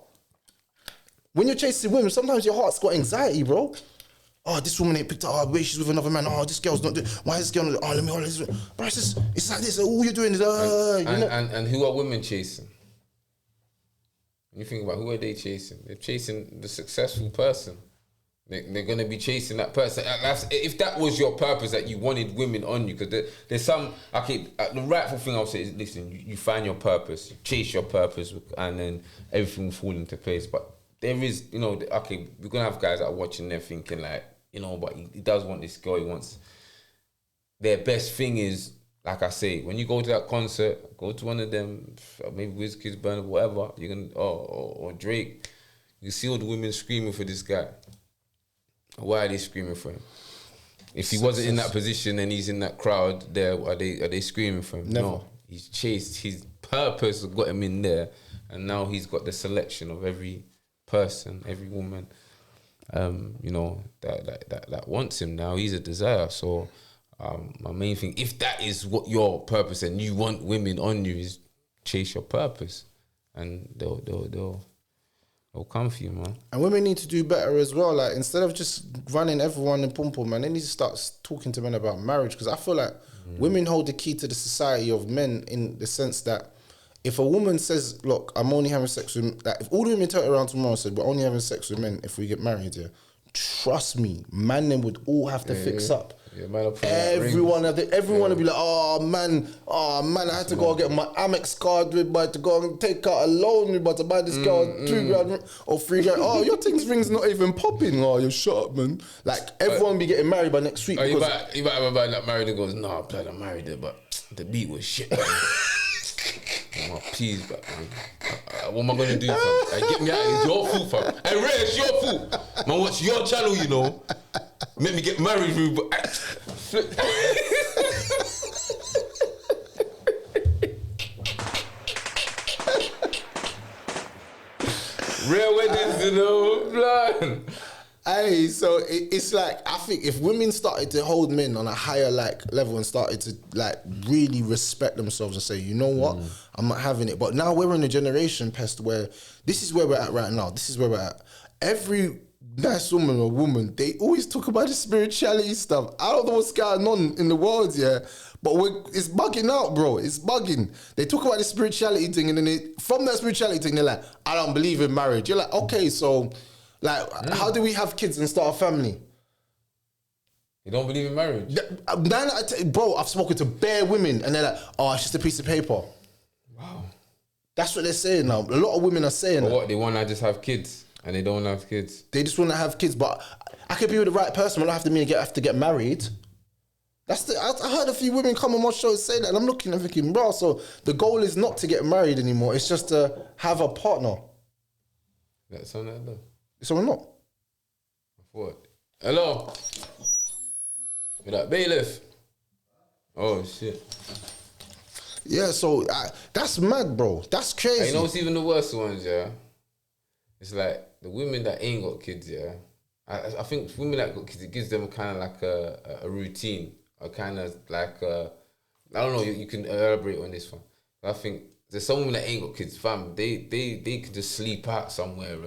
When you're chasing women, sometimes your heart's got anxiety, bro. Oh, this woman ain't picked up. Oh, wait, she's with another man. Oh, this girl's not doing. Why is this girl? Oh, let me hold this. Bro, it's like this. All you're doing is and who are women chasing? When you think about who are they chasing? They're chasing the successful person. They're gonna be chasing that person. If that was your purpose, that you wanted women on you, because there's some. Okay, the rightful thing I'll say is, listen, you find your purpose, you chase your purpose, and then everything will fall into place. But there is, okay, we're gonna have guys that are watching there thinking like, but he does want this girl. He wants their best thing is, like I say, when you go to that concert, go to one of them, maybe Wizkid's, Burna, whatever, you're gonna or Drake, you see all the women screaming for this guy. Why are they screaming for him? If he wasn't in that position and he's in that crowd, there are they screaming for him? Never. No, he's chased. His purpose got him in there, and now he's got the selection of every person, every woman, that wants him. Now he's a desire. So my main thing, if that is what your purpose and you want women on you, is chase your purpose, and they'll come for you, man. And women need to do better as well. Like, instead of just running everyone in pom-pom, man, they need to start talking to men about marriage. Because I feel like women hold the key to the society of men, in the sense that if a woman says, look, I'm only having sex with... Like, if all the women turn around tomorrow and said, we're only having sex with men if we get married, yeah, trust me, man, them would all have to fix up. Yeah, man, everyone would be like, oh man, I had to go and get my Amex card to go and take out a loan to buy this girl $2,000 or $3,000. Oh, your ring's not even popping. Oh, you're shut up, man. Like, everyone be getting married by next week. You might have a man that married and goes, no, I'm married her, but the beat was shit, man. I'm like, please, but what am I gonna do, fam? Get me out. It's your fault, fam. Hey, Ray, it's your fault. Man, watch your channel, you know. Make me get married, Rue, but real weddings, you know, blood. Hey, so it's like, I think if women started to hold men on a higher level and started to really respect themselves and say, you know what, I'm not having it. But now we're in a generation, Pest, where this is where we're at right now. This is where we're at. Every nice woman or woman, they always talk about the spirituality stuff. I don't know what's going on in the world, yeah, but it's bugging out, bro. It's bugging. They talk about the spirituality thing, and then from that spirituality thing, they're like, I don't believe in marriage. You're like, okay, so... how do we have kids and start a family? You don't believe in marriage? Bro, I've spoken to bare women and they're like, oh, it's just a piece of paper. Wow. That's what they're saying now. A lot of women are saying that. What, they want to just have kids and they don't have kids? They just want to have kids, but I could be with the right person. I don't have to get married. I heard a few women come on my show say that, and I'm looking and thinking, bro, so the goal is not to get married anymore. It's just to have a partner. That's on that though. So we're not. What? Hello? With that bailiff? Oh, shit. Yeah, so that's mad, bro. That's crazy. And you know what's even the worst ones, yeah? It's like the women that ain't got kids, yeah? I think women that got kids, it gives them kind of like a routine. Or kind of like, I don't know, you can elaborate on this one. I think there's some women that ain't got kids, fam. They can just sleep out somewhere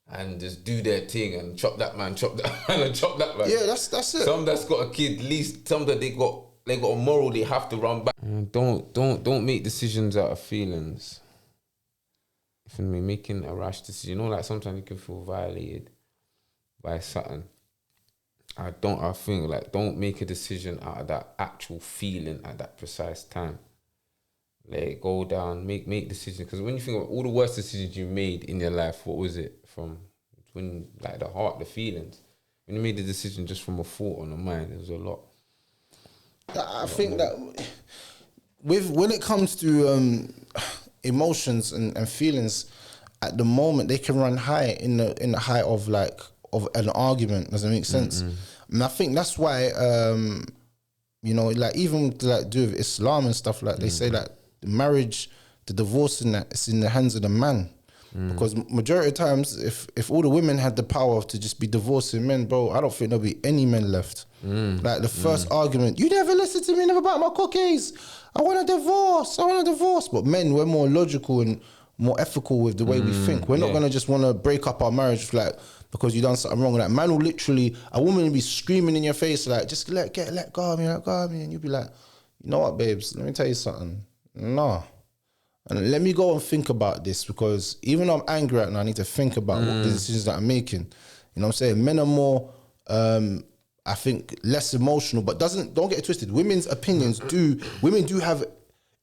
and just do their thing and chop that man, and chop that man. Yeah, that's it. Some that's got a kid, at least some that they got a moral, they have to run back. Don't make decisions out of feelings. If you're making a rash decision, like sometimes you can feel violated by something. I think don't make a decision out of that actual feeling at that precise time. Let it go down, make decisions. Because when you think about all the worst decisions you made in your life, what was it? From when, the heart, the feelings. When you made the decision just from a thought on the mind, it was a lot. I think that when it comes to emotions and feelings, at the moment they can run high in the height of an argument. Does it make sense? And I think that's why even to do with Islam and stuff, they say that the marriage, the divorce in that, it's in the hands of the man. Because majority of times, if all the women had the power to just be divorcing men, bro, I don't think there'll be any men left. The first argument, you never listen to me, never bought my cookies. I want a divorce. But men, we're more logical and more ethical with the way we think. We're not gonna just want to break up our marriage because you done something wrong. Man will literally, a woman will be screaming in your face just let go of me, and you'll be like, you know what, babes? Let me tell you something. No. And let me go and think about this, because even though I'm angry right now, I need to think about what the decisions that I'm making. You know what I'm saying? Men are more, I think, less emotional, but don't get it twisted. Women do have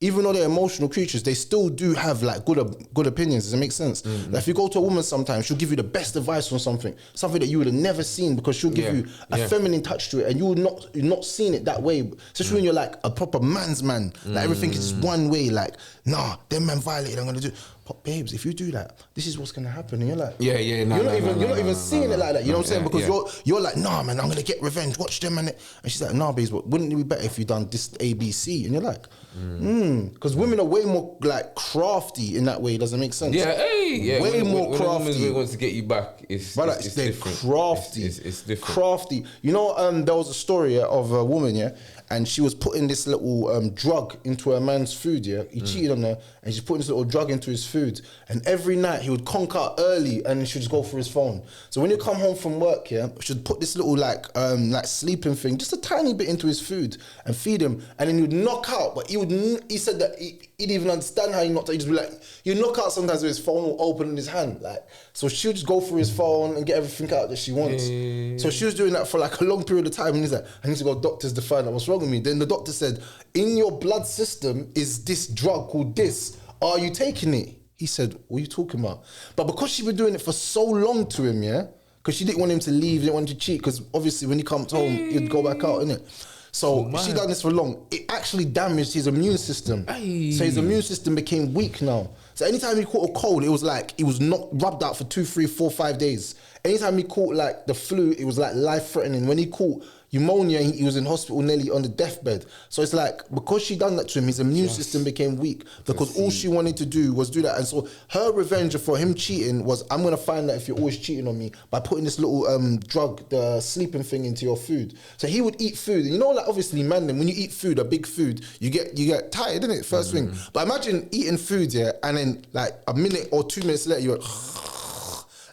even though they're emotional creatures, they still do have like good opinions. Does it make sense? Like if you go to a woman sometimes, she'll give you the best advice on something that you would have never seen, because she'll give you a feminine touch to it, and you're not seeing it that way. Especially when you're like a proper man's man, like everything is just one way. Like, nah, them man violated, I'm gonna do. But babes, if you do that, this is what's gonna happen, and you're like, you're not even seeing it like that. You know what I'm saying? Because you're like, nah, man, I'm gonna get revenge. Watch them, man. And she's like, nah, babes, but wouldn't it be better if you done this A, B, C? And you're like, because women are way more like crafty in that way. Doesn't make sense. Way more crafty. When a woman wants to get you back, it's different. Crafty. It's different. Crafty. You know, there was a story of a woman, and she was putting this little drug into her man's food. He cheated on her, and she's putting this little drug into his food. And every night he would conk out early, and she'd just go for his phone. So when he come home from work, she'd put this little like sleeping thing, just a tiny bit into his food, and feed him. And then he would knock out. But he said that he didn't even understand how he knocked out. He'd just be like, he'd knock out sometimes with his phone will open in his hand, like. So she'll just go for his phone and get everything out that she wants. So she was doing that for like a long period of time, and he's like, I need to go to doctors to find out what's wrong with me. Then the doctor said, in your blood system is this drug called this. Are you taking it? He said, what are you talking about? But because she'd been doing it for so long to him, because she didn't want him to leave, didn't want him to cheat, because obviously when he comes home, he'd go back out, innit? So she done this for long. It actually damaged his immune system. So his immune system became weak now. So anytime he caught a cold, it was like he was not rubbed out for 2, 3, 4, 5 days. Anytime he caught like the flu, it was like life-threatening. When he caught pneumonia, he was in hospital nearly on the deathbed. So it's like, because she done that to him, his immune system became weak, because all she wanted to do was do that. And so her revenge for him cheating was, I'm going to find out if you're always cheating on me by putting this little drug, the sleeping thing, into your food. So he would eat food. And you know, like obviously, man, when you eat food, a big food, you get tired, innit? First thing. But imagine eating food, and then like a minute or 2 minutes later, you're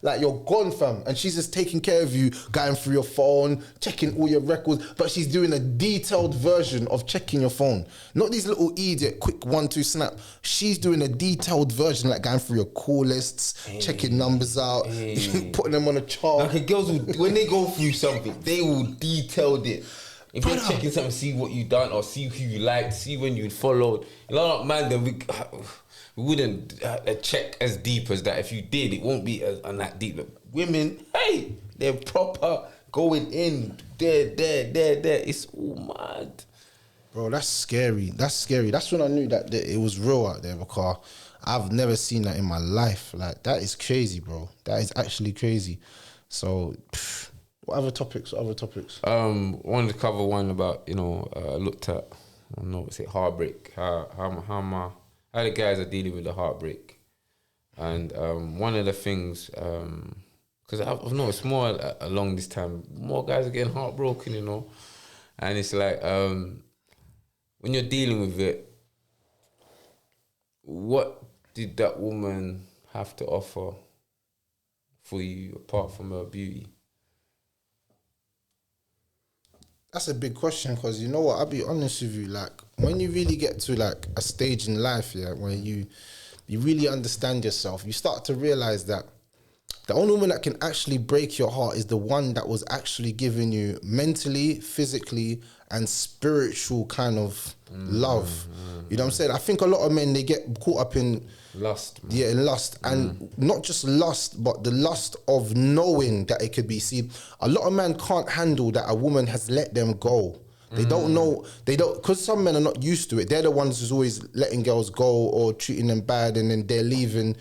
like you're gone, fam, and she's just taking care of you, going through your phone, checking all your records, but she's doing a detailed version of checking your phone. Not these little idiot quick 1-2 snap. She's doing a detailed version, like going through your call lists, checking numbers out, putting them on a chart. Like girls, when they go through something, they will detail it. If you're checking something, see what you done, or see who you liked, see when you followed. You know, man, then we wouldn't check as deep as that. If you did, it won't be as that deep. But women, hey, they're proper going in there. It's all mad. Bro, that's scary. That's when I knew that it was real out there, because I've never seen that in my life. Like, that is crazy, bro. That is actually crazy. So, what other topics? Wanted to cover one about, looked at, I don't know, heartbreak. How the guys are dealing with the heartbreak. And one of the things, because I've noticed more along this time, more guys are getting heartbroken, And it's like, when you're dealing with it, what did that woman have to offer for you apart from her beauty? That's a big question, because you know what, I'll be honest with you, like, when you really get to like a stage in life, where you really understand yourself, you start to realize that the only woman that can actually break your heart is the one that was actually giving you mentally, physically, and spiritual kind of love. You know what I'm saying? I think a lot of men, they get caught up in lust. Man. Yeah, in lust. And not just lust, but the lust of knowing that it could be. See, a lot of men can't handle that a woman has let them go. They don't know, because some men are not used to it. They're the ones who's always letting girls go or treating them bad, and then they're leaving.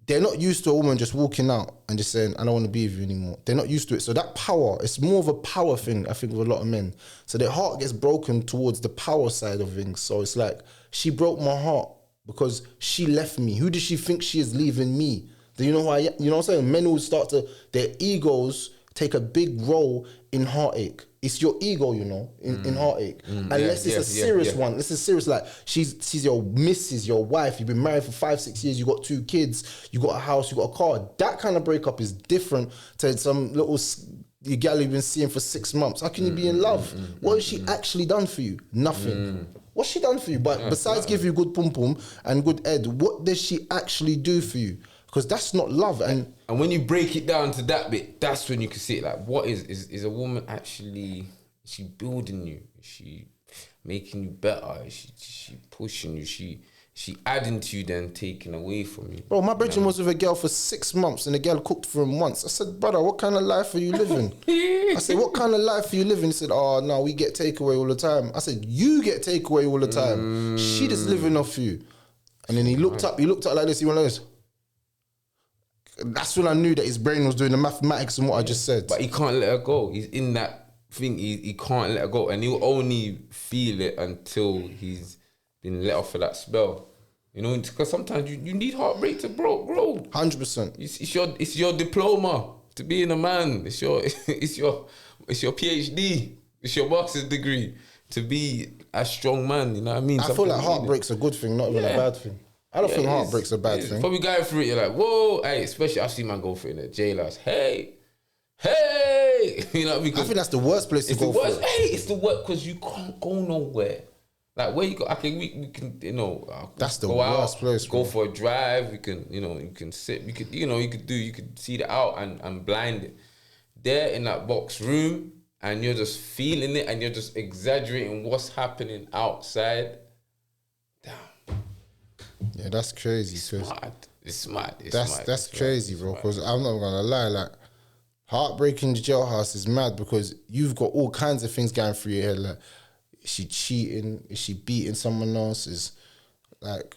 They're not used to a woman just walking out and just saying, I don't want to be with you anymore. They're not used to it. So that power, it's more of a power thing, I think, with a lot of men. So their heart gets broken towards the power side of things. So it's like, she broke my heart because she left me. Who does she think she is leaving me? Do you know why? You know what I'm saying? Men will start to, their egos take a big role in heartache. It's your ego, in heartache. Unless it's a serious one. This is serious. Like, she's your missus, your wife. You've been married for 5-6 years. You got 2 kids. You got a house. You got a car. That kind of breakup is different to some little gal you've been seeing for 6 months. How can you be in love? What has she actually done for you? Nothing. What's she done for you? But besides give you good pum pum and good head, what does she actually do for you? Because that's not love. And when you break it down to that bit, that's when you can see it. Like, what is a woman actually? Is she building you? Is she making you better. She pushing you. She adding to you, then taking away from you. Bro, my brother was with a girl for 6 months and the girl cooked for him once. I said, brother, what kind of life are you living? I said, what kind of life are you living? He said, oh, no, we get takeaway all the time. I said, you get takeaway all the time. She just living off you. And then he looked up like this. He went like this. That's when I knew that his brain was doing the mathematics and what I just said. But he can't let her go. He's in that thing. He can't let her go. And he'll only feel it until he's been let off for that spell. You know, because sometimes you need heartbreak to grow. 100%. It's your diploma to being a man. It's your PhD. It's your master's degree to be a strong man. You know what I mean? I feel like heartbreak's a good thing, not even a bad thing. I don't think heartbreak's a bad thing. Probably going through it, you're like, whoa, hey, especially I've seen man go through it in the jailhouse. Hey, you know what I mean? I think that's the worst place to go for it. Hey, it's the worst because you can't go nowhere. Like where you go, we can, you know, that's the go worst out, place. Go for a drive. You can, you know, you can sit. You could see the out and blind it. There in that box room, and you're just feeling it, and you're just exaggerating what's happening outside. Damn. Yeah, that's crazy. It's mad. That's crazy, bro. Because I'm not gonna lie, like heartbreak in the jailhouse is mad because you've got all kinds of things going through your head, like. Is she cheating? Is she beating someone else? Is like,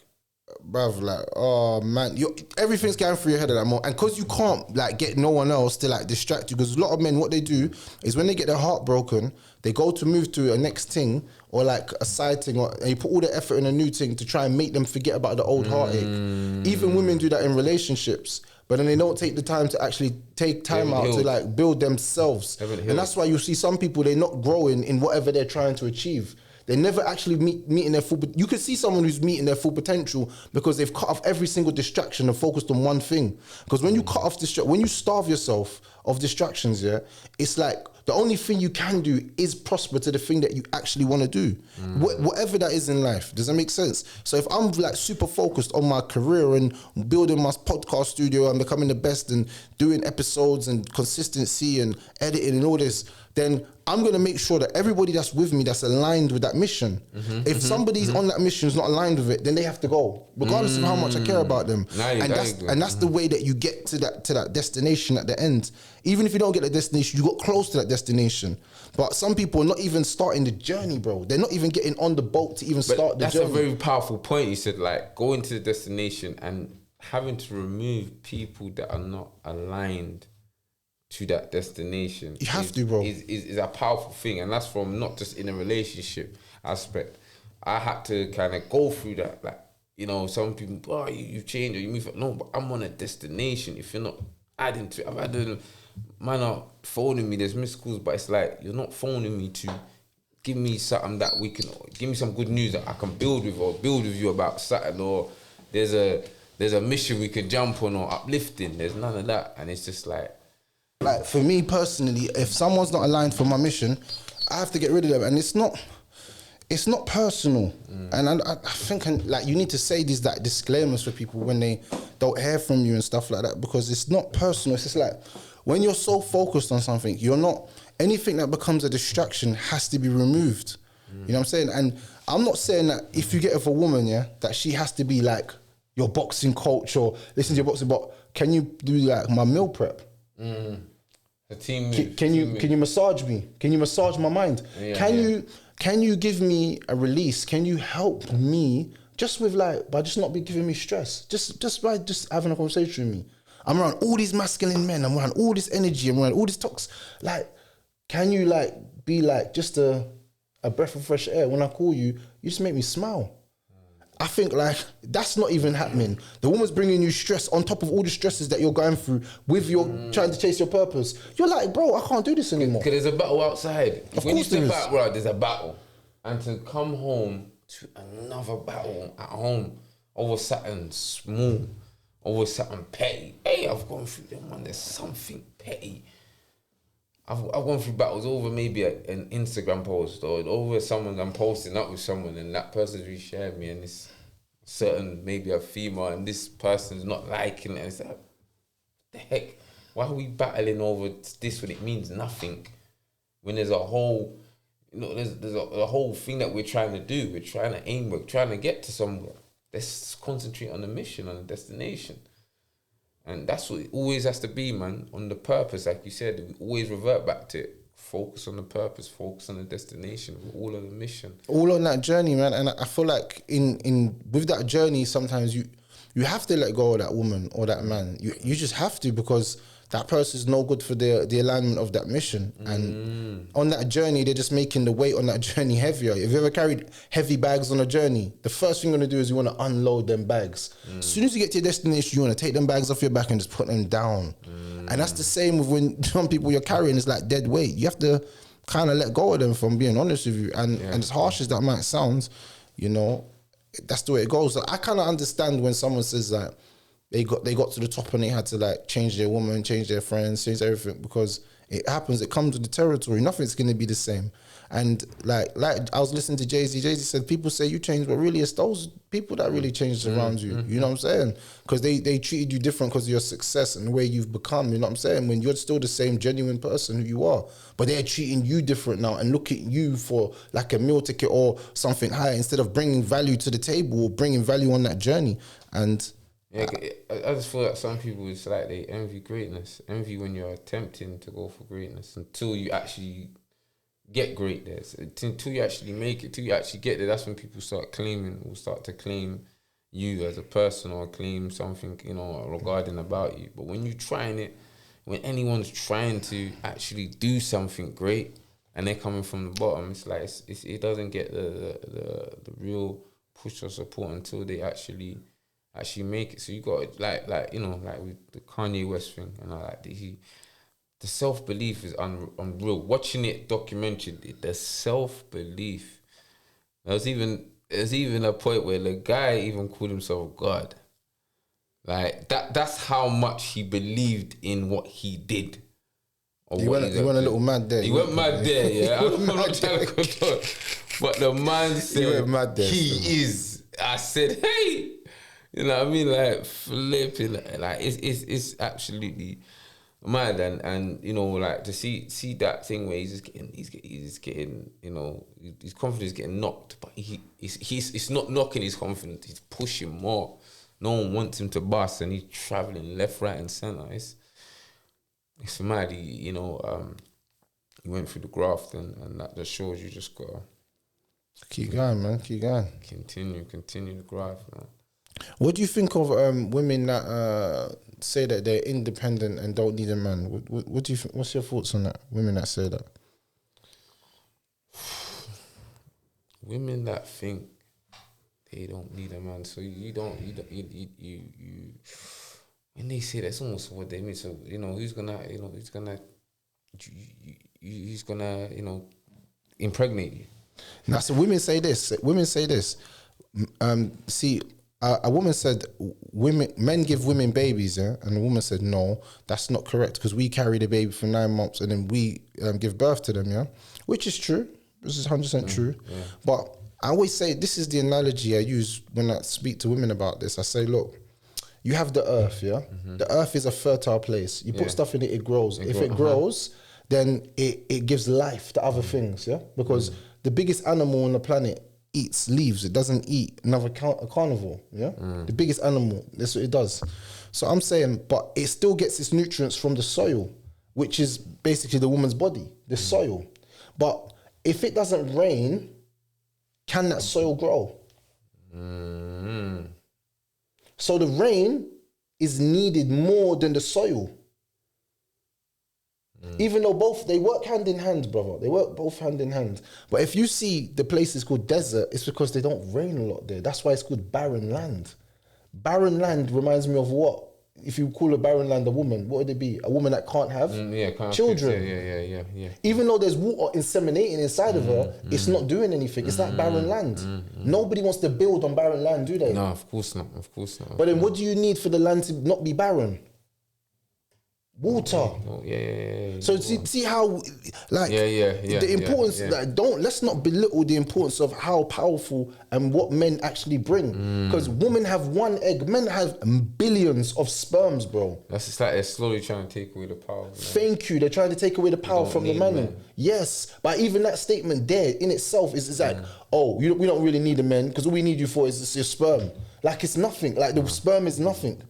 bruv, like, oh man, everything's going through your head at that moment. And because you can't like get no one else to like distract you, because a lot of men, what they do is when they get their heart broken, they go to move to a next thing or like a side thing, and you put all the effort in a new thing to try and make them forget about the old heartache. Even women do that in relationships. But then they don't take the time to actually take time out to like build themselves. And that's why you see some people, they're not growing in whatever they're trying to achieve. They never actually meeting their full. You can see someone who's meeting their full potential because they've cut off every single distraction and focused on one thing. Because when you cut off when you starve yourself of distractions, yeah, it's like the only thing you can do is prosper to the thing that you actually want to do, whatever that is in life. Does that make sense? So if I'm like super focused on my career and building my podcast studio and becoming the best and doing episodes and consistency and editing and all this, then I'm going to make sure that everybody that's with me that's aligned with that mission. If somebody's on that mission is not aligned with it, then they have to go, regardless of how much I care about them. And that's the way that you get to that destination at the end. Even if you don't get the destination, you got close to that destination. But some people are not even starting the journey, bro. They're not even getting on the boat to even start the journey. That's a very powerful point. You said, like, going to the destination and having to remove people that are not aligned to that destination. You have to, bro. Is a powerful thing, and that's from not just in a relationship aspect. I had to kind of go through that. Like, you know, some people, oh, you change or you move. No, but I'm on a destination. If you're not adding to it, I've had man are phoning me. There's missed calls, but it's like you're not phoning me to give me something that we can, give me some good news that I can build with or build with you about something, or there's a mission we can jump on or uplifting. There's none of that, and it's just like for me personally, if someone's not aligned for my mission, I have to get rid of them, and it's not personal. And I think like you need to say these like disclaimers for people when they don't hear from you and stuff like that, because it's not personal. It's just like when you're so focused on something, you're not, anything that becomes a distraction has to be removed. You know what I'm saying? And I'm not saying that if you get with a woman, yeah, that she has to be like your boxing coach or listen to your boxing, but can you do like my meal prep? A team move. Can you massage me? Can you massage my mind? Can you give me a release? Can you help me just with like by just not be giving me stress? Just by just having a conversation with me. I'm around all these masculine men. I'm around all this energy. I'm around all this toxic. Like, can you like be like just a breath of fresh air? When I call you, you just make me smile. I think like that's not even happening. The woman's bringing you stress on top of all the stresses that you're going through with your trying to chase your purpose. You're like, bro, I can't do this anymore. Because there's a battle outside. When you step out, bro, there's a battle. And to come home to another battle at home over something small, over something petty. Hey, I've gone through them, man. There's something petty. I've gone through battles over maybe an Instagram post or over someone I'm posting up with someone and that person's reshared me and it's certain, maybe a female, and this person's not liking it. And it's like, what the heck? Why are we battling over this when it means nothing? When there's a whole You know, there's a whole thing that we're trying to do. We're trying to aim. We're trying to get to somewhere. Let's concentrate on the mission, on the destination. And that's what it always has to be, man. On the purpose, like you said, we always revert back to it. Focus on the purpose, focus on the destination, all on the mission. All on that journey, man. And I feel like in with that journey, sometimes you have to let go of that woman or that man. You just have to, because that person is no good for the alignment of that mission. And on that journey, they're just making the weight on that journey heavier. If you ever carried heavy bags on a journey, the first thing you're going to do is you want to unload them bags. As soon as you get to your destination, you want to take them bags off your back and just put them down. And that's the same with when some people you're carrying is like dead weight. You have to kind of let go of them, from being honest with you. And as harsh as that might sound, you know, that's the way it goes. I kind of understand when someone says that they got to the top and they had to like change their woman, change their friends, change everything, because it happens. It comes with the territory. Nothing's going to be the same. And like I was listening to Jay-Z. Jay-Z said, people say you changed, but really it's those people that really changed around you. You know what I'm saying? Because they treated you different because of your success and the way you've become. You know what I'm saying? When you're still the same genuine person who you are, but they're treating you different now and look at you for like a meal ticket or something higher, instead of bringing value to the table or bringing value on that journey. And yeah, I just feel like some people, it's like they envy greatness. Envy when you're attempting to go for greatness until you actually get great there. So until you actually make it, till you actually get there, that's when people will start to claim you as a person or claim something, you know, regarding about you. But when you're trying it, when anyone's trying to actually do something great and they're coming from the bottom, it's like it doesn't get the real push or support until they actually make it. So you got like you know, like with the Kanye West thing, and like the self-belief is unreal. Watching it documented, the self-belief. There's even a point where the guy even called himself God. Like that's how much he believed in what he did. He went a little mad there. He went mad there, yeah. I'm not trying to control, but the mindset he went mad there. He is. I said, hey. You know what I mean? Like flipping, like it's absolutely mad, and you know, like to see that thing where he's just getting, you know, his confidence is getting knocked, but he's not knocking his confidence, he's pushing more. No one wants him to bust, and he's traveling left, right, and center. It's mad. He went through the graft, and that just shows you just gotta keep going, man. Keep going. Continue the graft, man. What do you think of women that say that they're independent and don't need a man? What do you think? What's your thoughts on that? Women that say that. Women that think they don't need a man. So you when they say that's almost what they mean. So you know who's gonna impregnate you. Now, so women say this. See. A woman said, men give women babies, yeah? And the woman said, no, that's not correct, because we carry the baby for 9 months and then we give birth to them, yeah? Which is true. This is 100% true. Yeah. But I always say, this is the analogy I use when I speak to women about this. I say, look, you have the earth, yeah? The earth is a fertile place. You put stuff in it, it grows. If it grows, then it gives life to other things, yeah? Because the biggest animal on the planet eats leaves. It doesn't eat another carnivore, yeah? The biggest animal, that's what it does. So I'm saying, but it still gets its nutrients from the soil, which is basically the woman's body, the soil. But if it doesn't rain, can that soil grow? So the rain is needed more than the soil. Even though they work hand in hand, brother. They work both hand in hand. But if you see the places called desert, it's because they don't rain a lot there. That's why it's called barren land. Barren land reminds me of what? If you call a barren land a woman, what would it be? A woman that can't have children. Yeah. Even though there's water inseminating inside of her, it's not doing anything. It's like barren land. Nobody wants to build on barren land, do they? No, of course not. But then what do you need for the land to not be barren? water. Oh, yeah. So see how, like, the importance. Like, let's not belittle the importance of how powerful and what men actually bring. Because women have one egg, men have billions of sperms, bro. That's just like they're slowly trying to take away the power. Man. Thank you. They're trying to take away the power from the man. Men. Yes, but even that statement there in itself is like, oh, we don't really need a man because all we need you for is your sperm. Like, it's nothing. Like, the sperm is nothing.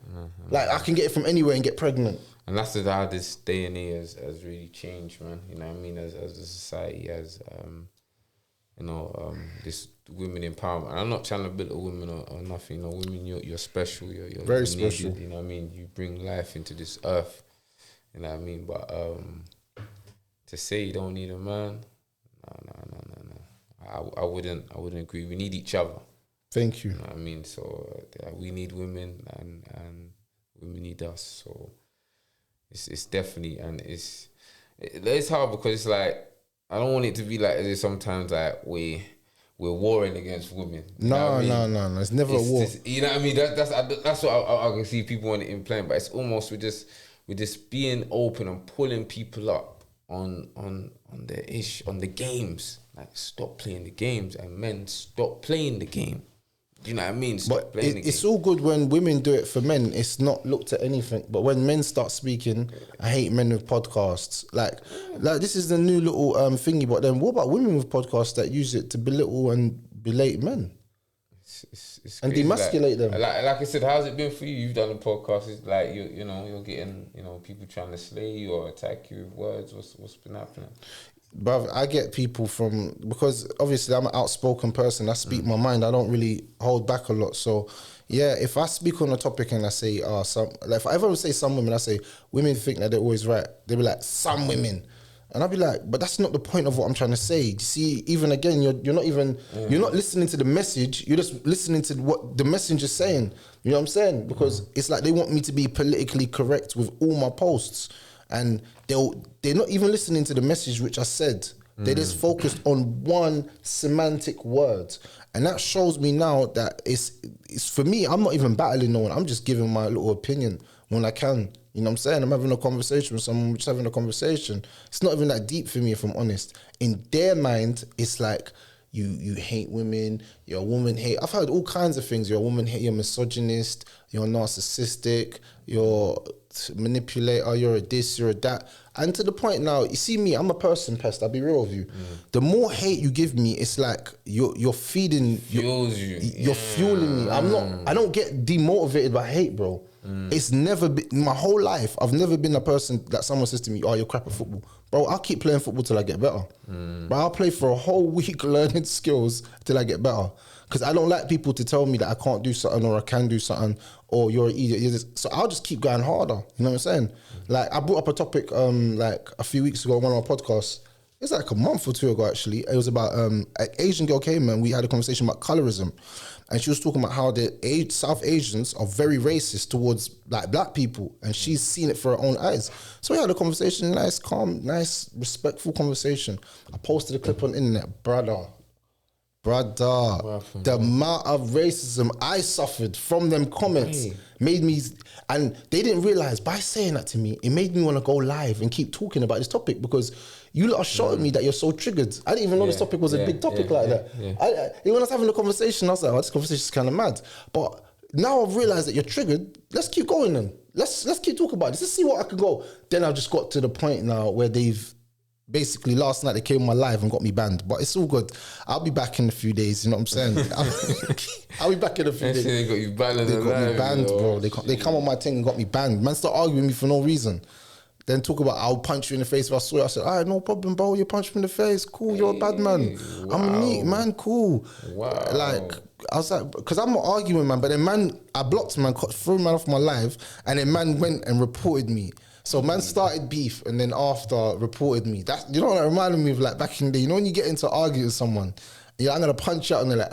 Like, I can get it from anywhere and get pregnant. And that's how this day and age has really changed, man. You know what I mean? As a society, as this women empowerment. And I'm not trying to belittle women or nothing. You know, women, you're special. You're very needed, special. you know what I mean? You bring life into this earth. You know what I mean? But to say you don't need a man, no. I wouldn't agree. We need each other. Thank you. You know what I mean? So we need women and women need us. So it's definitely, and it's hard because it's like, I don't want it to be like as if sometimes like we're warring against women. No. It's never a war. Just, you know what I mean? That's what I can see people want to implant, but it's almost we're just being open and pulling people up on the games. Like, stop playing the games, and men, stop playing the game. You know what I mean? Stop playing the game. It's all good when women do it for men. It's not looked at anything. But when men start speaking, I hate men with podcasts. Like this is the new little thingy. But then what about women with podcasts that use it to belittle and belate men? It's and crazy. demasculate them. Like I said, how's it been for you? You've done a podcast. It's like you're getting people trying to slay you or attack you with words. What's been happening? But I get people because obviously I'm an outspoken person. I speak my mind. I don't really hold back a lot. So yeah, if I speak on a topic and I say, if I ever say some women, I say women think that they're always right. They'll be like, some women. And I'll be like, but that's not the point of what I'm trying to say. You see, even again, you're not listening to the message. You're just listening to what the messenger's saying. You know what I'm saying? Because it's like they want me to be politically correct with all my posts. And they're not even listening to the message which I said. They're just focused on one semantic word. And that shows me now that it's for me, I'm not even battling no one. I'm just giving my little opinion when I can. You know what I'm saying? I'm having a conversation with someone, we're just having a conversation. It's not even that deep for me, if I'm honest. In their mind, it's like, you hate women, you're a woman hate. I've heard all kinds of things. You're a woman hate, you're misogynist, you're narcissistic, you're manipulator, you're a this, you're a that. And to the point now, you see me, I'm a person, Pest, I'll be real with you. The more hate you give me, it's like you're feeding, you're fueling me. I don't get demotivated by hate, bro. It's never been, my whole life, I've never been a person that someone says to me, oh, you're crap at football. Bro, I'll keep playing football till I get better. But I'll play for a whole week learning skills till I get better. Because I don't like people to tell me that I can't do something or I can do something or you're an idiot. So I'll just keep going harder. You know what I'm saying? Like, I brought up a topic like a few weeks ago on one of my podcasts. It's like a month or two ago, actually. It was about an Asian girl came and we had a conversation about colorism. And she was talking about how the South Asians are very racist towards like black people. And she's seen it for her own eyes. So we had a conversation, nice, calm, nice, respectful conversation. I posted a clip on the internet, brother, the amount of racism I suffered from them comments made me, and they didn't realize by saying that to me, it made me want to go live and keep talking about this topic because you lot are showing me that you're so triggered. I didn't even know this topic was a big topic like that. When I was having a conversation, I was like, oh, this conversation is kind of mad. But now I've realized that you're triggered. Let's keep going then. Let's keep talking about this. Let's see what I can go. Then I've just got to the point now where they've basically last night they came on my live and got me banned, but it's all good. I'll be back in a few days. You know what I'm saying? I'll be back in a few days. They got you banned. They got me banned, bro. They come on my thing and got me banned. Man, start arguing with me for no reason. Then talk about I'll punch you in the face if I saw you. I said, all right, no problem, bro. You punch me in the face. Cool, you're a bad man. Wow. I'm a neat man. Cool. Wow. Like, I was like, because I'm not arguing, man. But then, man, I blocked man, threw man off my live, and then man went and reported me. So man started beef, and then after reported me. That, you know what that reminded me of, like back in the day. You know when you get into arguing with someone, yeah, I'm gonna punch out, and they're like,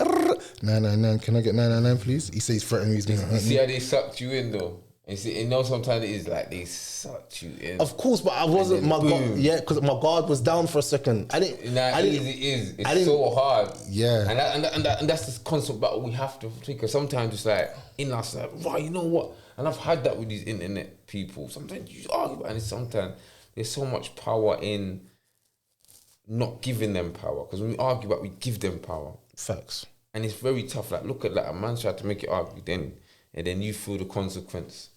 999, can I get 999, please? He says he's threatening me. He's gonna hurt me. See how they sucked you in though. You know, sometimes it is like they sucked you in. Of course, but I wasn't my guard. Yeah, because my guard was down for a second. I didn't. It's so hard. Yeah, and that's this constant battle we have to take. Because sometimes it's like in us, like, right, you know what? And I've had that with these internet people. Sometimes you argue, and sometimes there's so much power in not giving them power. Because when we argue about, we give them power. Facts. And it's very tough. Like, look at that. A man tried to make you argue, and then you feel the consequence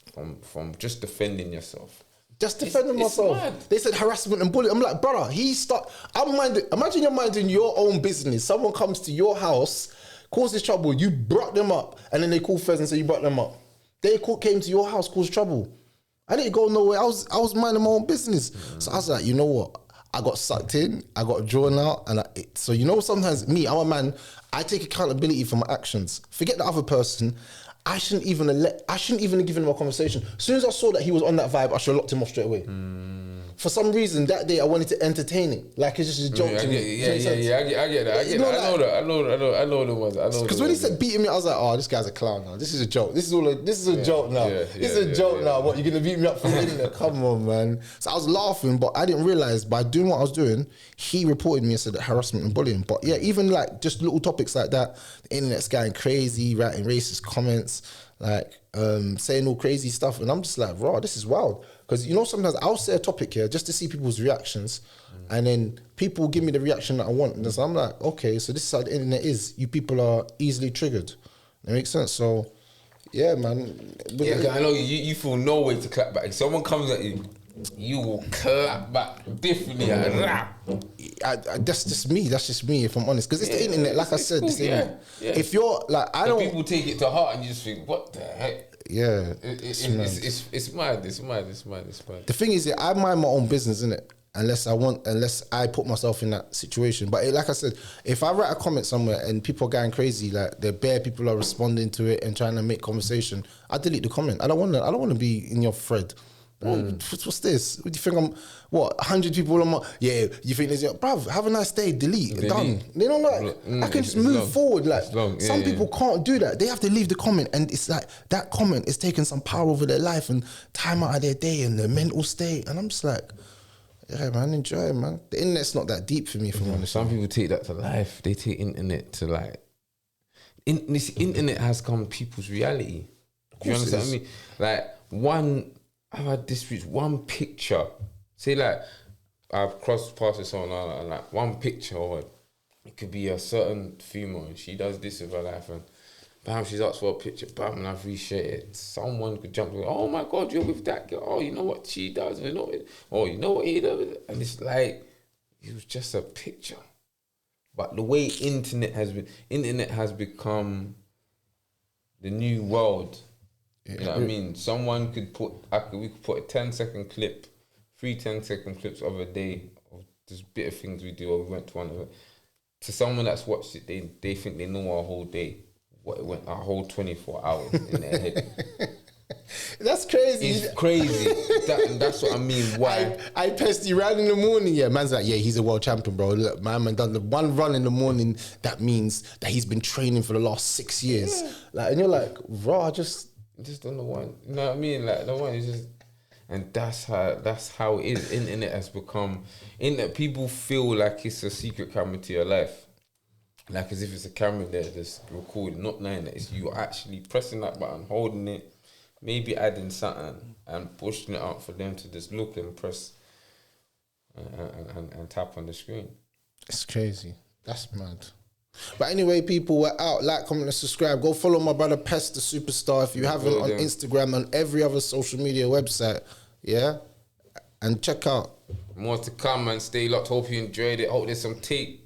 from just defending yourself. Just defending myself. Mad. They said harassment and bullying. I'm like, brother, imagine you're minding your own business. Someone comes to your house, causes trouble, you brought them up, and then they call Fez and say you brought them up. They came to your house, caused trouble. I didn't go nowhere. I was minding my own business. So I was like, you know what? I got sucked in, I got drawn out, and so you know, sometimes I'm a man, I take accountability for my actions. Forget the other person. I shouldn't even have given him a conversation. As soon as I saw that he was on that vibe, I should have locked him off straight away. For some reason, that day I wanted to entertain it, like it's just a joke. I get that. I know the ones. Because when he said beating me, I was like, oh, this guy's a clown now. This is a joke. This is a joke now. This is a joke now. What, you're gonna beat me up for the internet? Come on, man. So I was laughing, but I didn't realize by doing what I was doing, he reported me and said harassment and bullying. But yeah, even like just little topics like that, the internet's going crazy, writing racist comments, like saying all crazy stuff, and I'm just like, raw, this is wild. Because you know, sometimes I'll say a topic here just to see people's reactions, and then people give me the reaction that I want, and so I'm like, okay, so this is how the internet is. You people are easily triggered. That makes sense. So yeah, man. Yeah, I know you feel no way to clap back. If someone comes at you, you will clap back differently. That's just me. That's just me. If I'm honest, because it's the internet. Like I said, cool, it's the internet. If you're like, I don't. People take it to heart, and you just think, what the heck? Yeah, it's mad. It's mad. The thing is, I mind my own business, innit? Unless I put myself in that situation. But like I said, if I write a comment somewhere and people are going crazy, like the bare people are responding to it and trying to make conversation, I delete the comment. I don't want to be in your thread. What's this? What do you think I'm? 100 people on my? Yeah, you think there's? Bruv, have a nice day. Delete. Done. They don't like. I can just move forward. Like some people can't do that. They have to leave the comment, and it's like that comment is taking some power over their life and time out of their day and their mental state. And I'm just like, yeah, man, enjoy it, man. The internet's not that deep for me, for honest. Some people take that to life. They take internet to like. This internet has become people's reality. Do you understand what I mean? Like I've had disputes. One picture, say like I've crossed paths with someone and like one picture, or it could be a certain female and she does this with her life, and bam, she's asked for a picture, bam, and I've reshared it. Someone could jump in, oh my God, you're with that girl. Oh, you know what she does, you know what he does, and it's like it was just a picture. But the way internet has become the new world. You know what I mean? Someone could we could put a 10-second clip, 3 10-second clips of a day of this bit of things we do, or we went to one of it. To someone that's watched it, they think they know our whole day, what it went, our whole 24 hours in their head. That's crazy. It's crazy. That's what I mean. Why? I Pest, he ran in the morning. Yeah, man's like, yeah, he's a world champion, bro. Look, my man done the one run in the morning. That means that he's been training for the last 6 years. Yeah. Like, and you're like, raw, just on the one. You know what I mean? Like the one is just, and that's how it is. Internet has become. Internet people feel like it's a secret camera to your life. Like as if it's a camera there that's recording, not knowing that it's you actually pressing that button, holding it, maybe adding something and pushing it out for them to just look and press and tap on the screen. It's crazy. That's mad. But anyway, people, we're out. Like, comment, and subscribe. Go follow my brother Pest, the superstar. If you haven't, on Instagram and every other social media website. Yeah? And check out. More to come, man. Stay locked. Hope you enjoyed it. Hope there's some tape